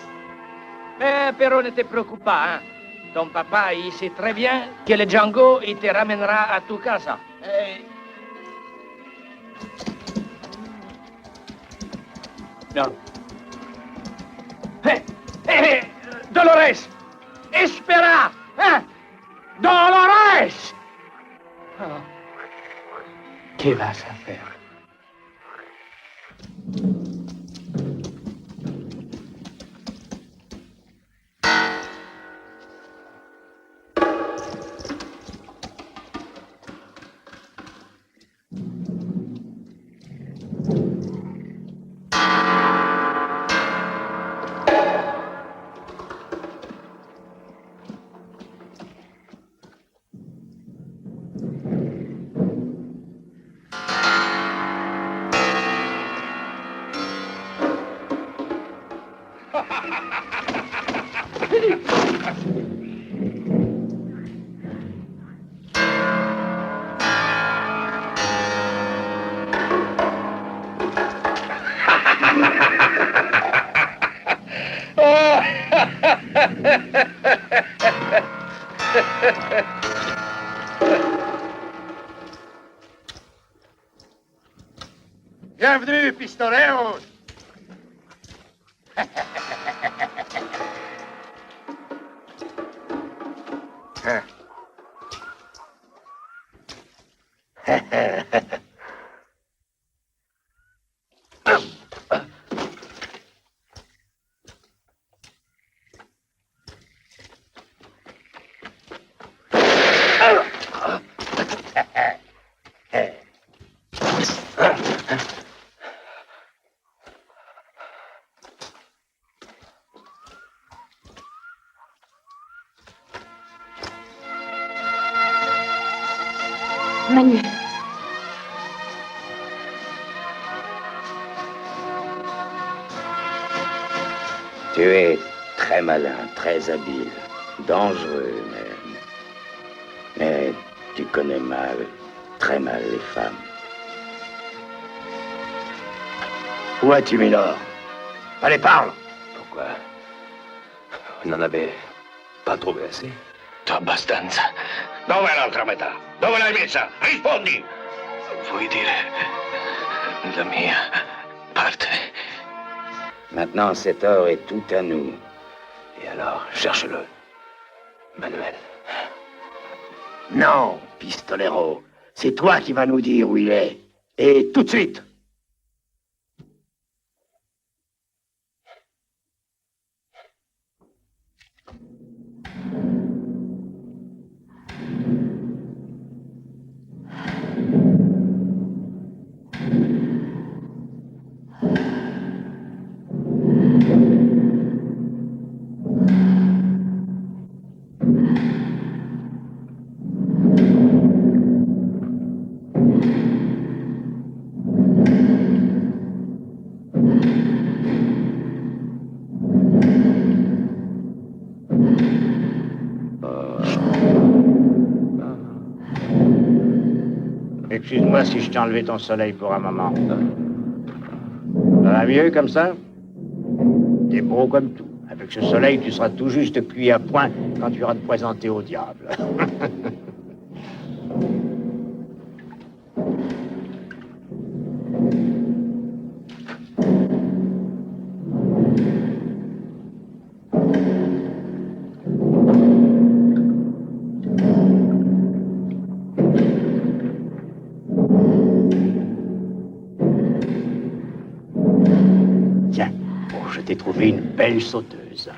Mais Perro, ne te préoccupe pas, hein. Ton papa, il sait très bien que le Django, il te ramènera à tu casa. Non. Dolores! Espera! Hein? Dolores! Oh. ¿Qué vas a hacer? Bienvenue, pistoleros. Manu. Tu es très malin, très habile, dangereux même. Mais tu connais mal, très mal les femmes. Où as-tu mis l'or? Allez, parle. Pourquoi? On n'en avait pas trouvé assez. Abbastanza. Dove è l'altra metà? Dove l'hai messa? Rispondi! Vuoi dire la mia parte? Maintenant, cet or est tout à nous. Et alors, cherche-le. Manuel. Non, pistolero. C'est toi qui vas nous dire où il est. Et tout de suite. Excuse-moi si je t'ai enlevé ton soleil pour un moment. Ça va mieux comme ça? T'es beau comme tout. Avec ce soleil, tu seras tout juste cuit à point quand tu iras te présenter au diable. Tiens, bon, je t'ai trouvé une belle sauteuse.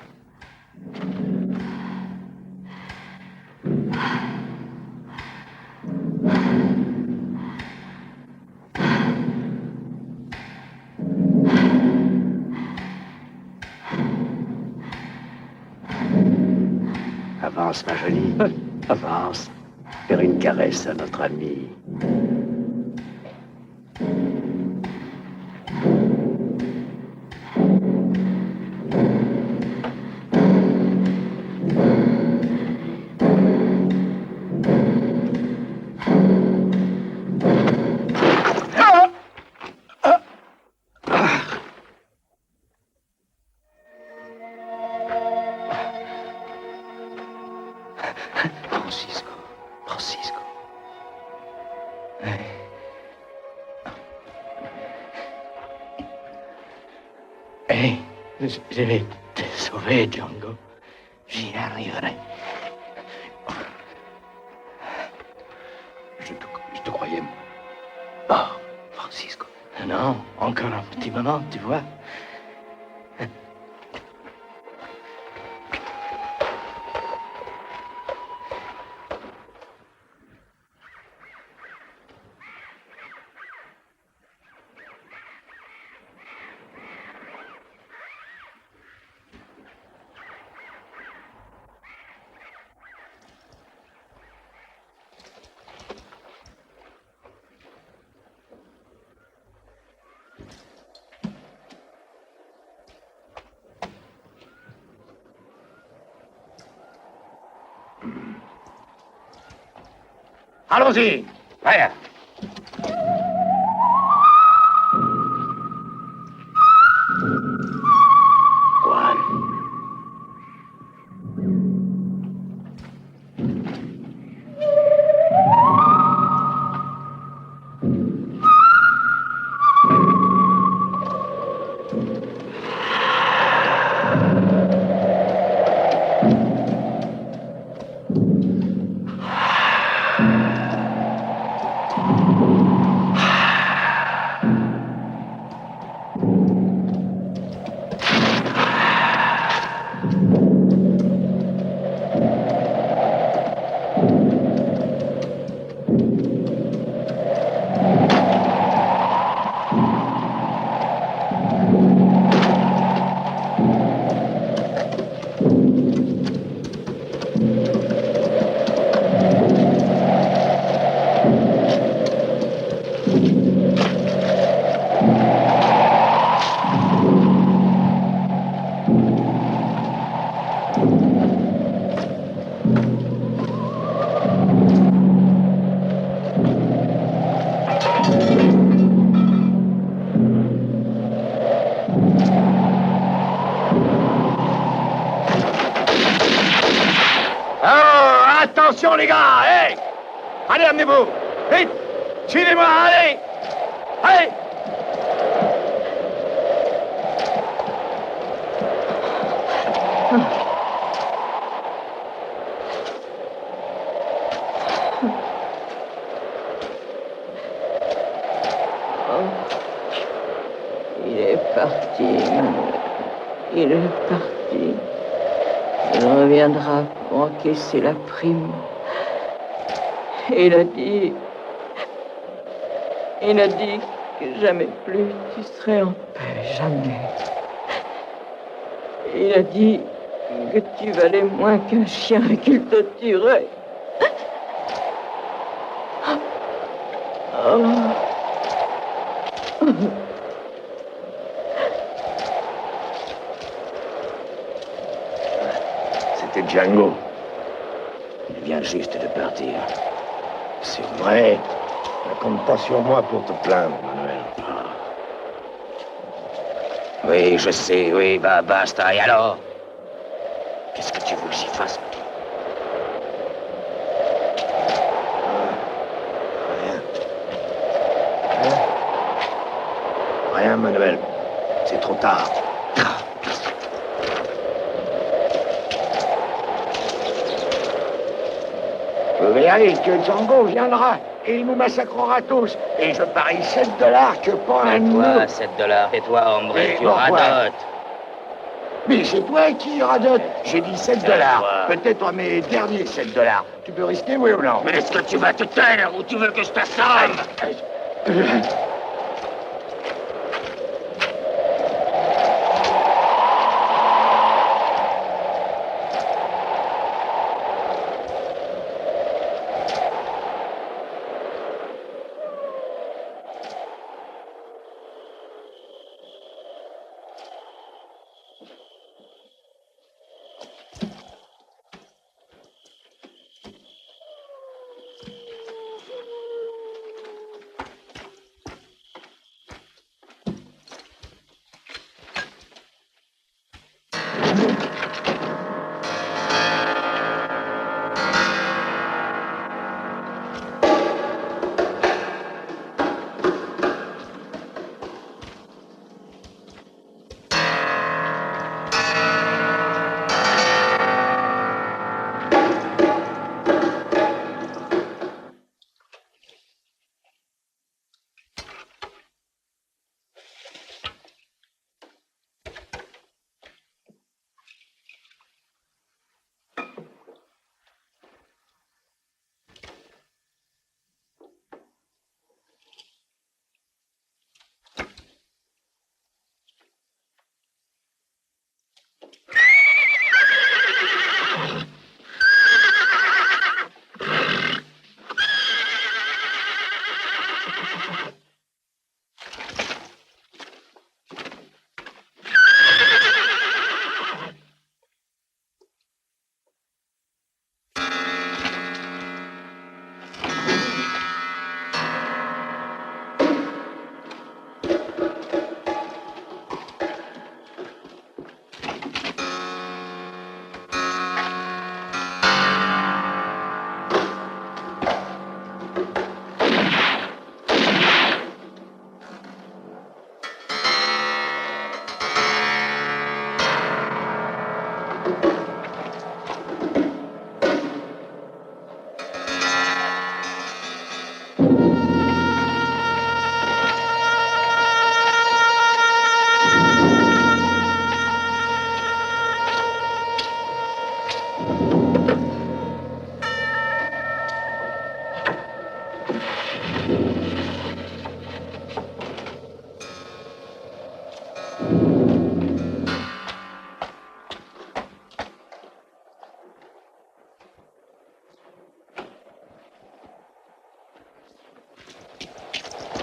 Avance, ma jolie. Avance. Faire une caresse à notre ami. Francisco. Je vais te sauver, Django. J'y arriverai. Je te croyais mort, Francisco. Non, encore un petit moment, tu vois. Allons-y. Allez. Juan. Attention les gars, hey! Allez, amenez-vous! Vite! Suivez-moi, allez! Allez! Il est parti. Il est parti. Il reviendra pour encaisser la prime. Et il a dit que jamais plus tu serais en paix, jamais. Il a dit que tu valais moins qu'un chien et qu'il te tuerait. Oh. C'était Django. Il vient juste de partir. C'est vrai. Ne compte pas sur moi pour te plaindre, Manuel. Oui, je sais, oui, bah basta. Et alors? Qu'est-ce que tu veux que j'y fasse? Rien, Manuel. C'est trop tard. Vous verrez que Django viendra et il nous massacrera tous. Et je parie $7 que pas un Et toi, nœud. $7. Et toi, hombre, Et tu bon, ouais. radotes. Mais c'est toi qui radote. J'ai dit $7. Tais-toi. Peut-être mes derniers $7. Tu peux risquer, oui ou non? Mais est-ce que tu vas te taire ou tu veux que je t'assomme?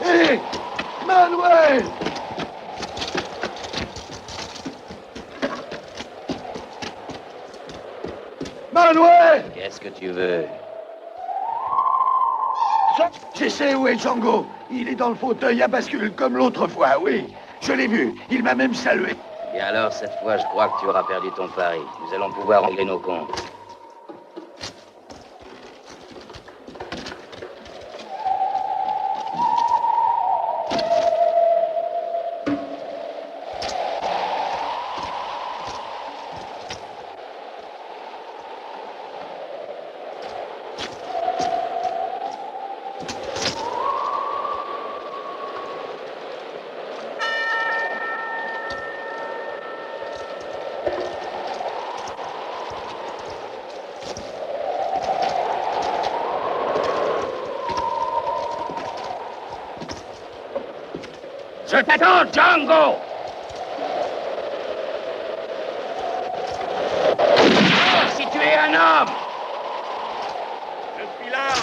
Hé, Manuel! Manuel! Qu'est-ce que tu veux? Je sais où est Django. Il est dans le fauteuil à bascule comme l'autre fois, oui. Je l'ai vu. Il m'a même salué. Et alors, cette fois, je crois que tu auras perdu ton pari. Nous allons pouvoir régler nos comptes. Je t'attends, Django! Oh, si tu es un homme! Je suis là!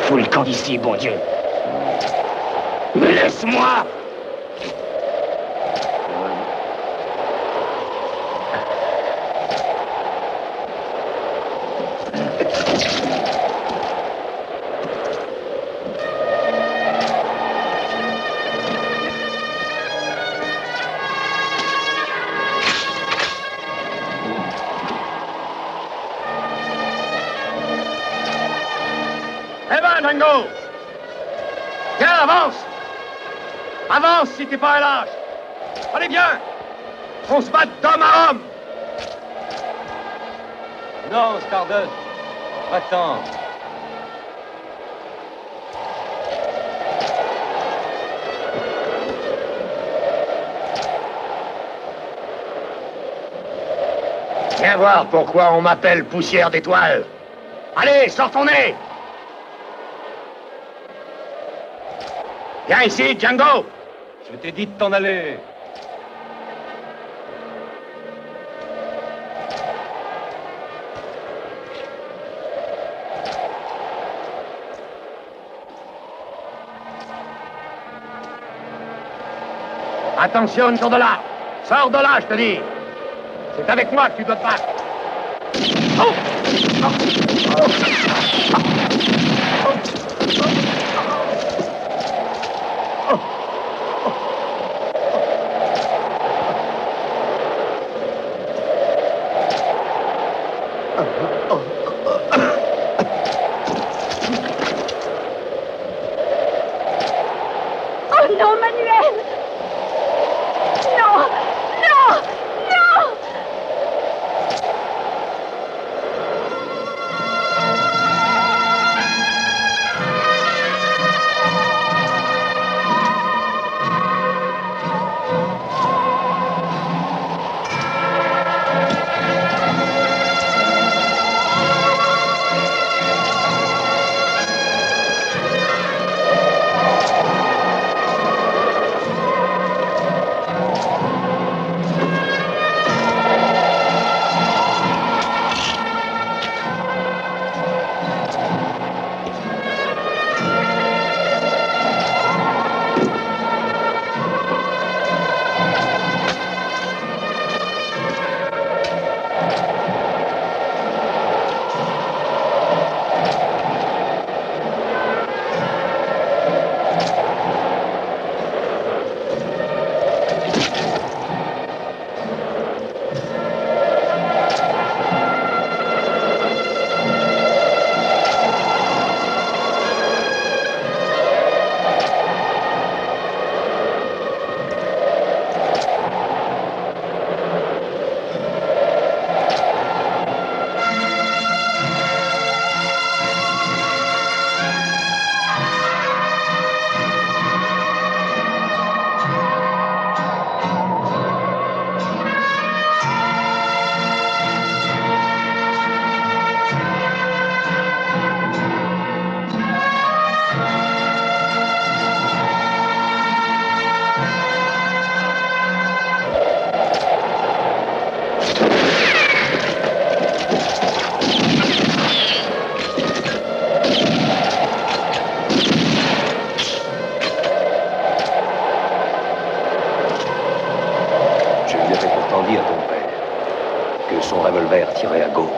Fous le camp d'ici, bon Dieu. Mais laisse-moi! Eh ben, Django! Viens, avance! Avance si t'es pas un lâche! Allez, bien! On se bat d'homme à homme! Non, Stardust. Attends. Viens voir pourquoi on m'appelle poussière d'étoile. Allez, sors ton nez! Viens ici, Django! Je t'ai dit de t'en aller. Attention, sors de là! Sors de là, je te dis! C'est avec moi que tu dois te battre! Oh! Oh non, Manuel! Non! Non! Non! son revolver tiré à gauche.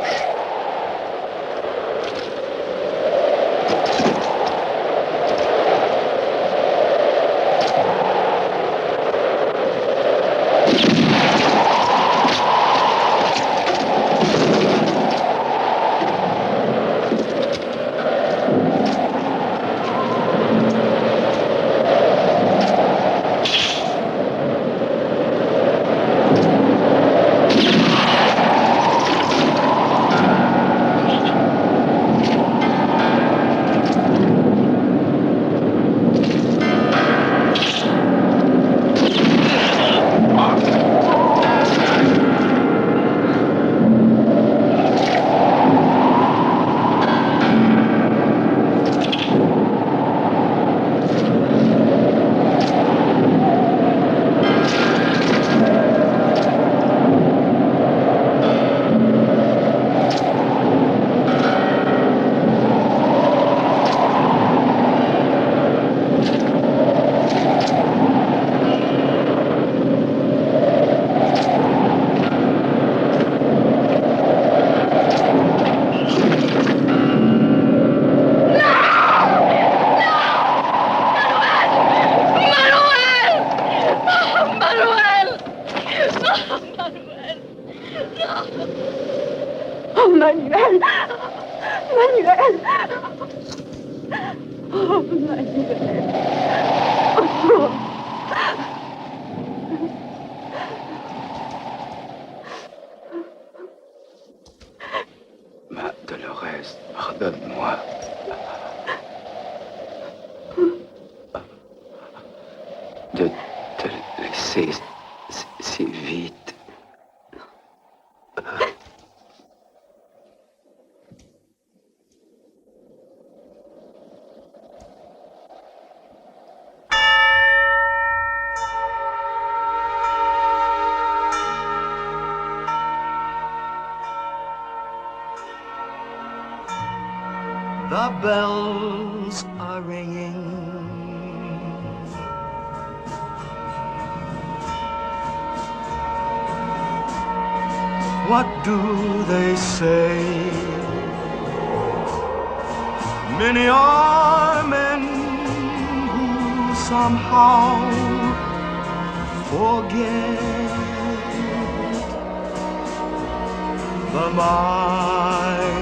Oh, Manuel! Manuel! Oh, Manuel! Oh. Ma Dolores, pardonne-moi. De te laisser si vite. The bells are ringing. What do they say? Many are men who somehow forget the mighty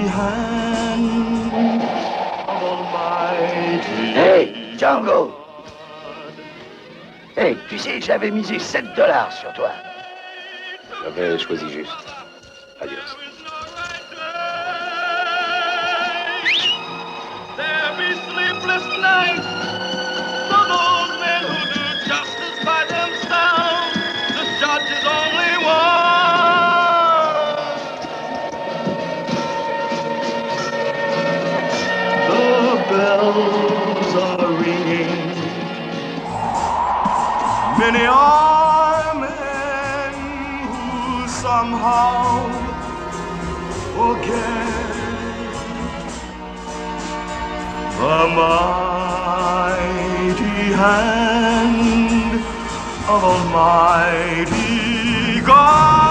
hand of Almighty. Hey, Django! Hey, tu sais, j'avais misé $7 sur toi. J'avais choisi juste. Adios. There be sleepless nights for those men who do justice by themselves. The judge is only one. The bells are ringing. Many are men who somehow forget the mighty hand of Almighty God.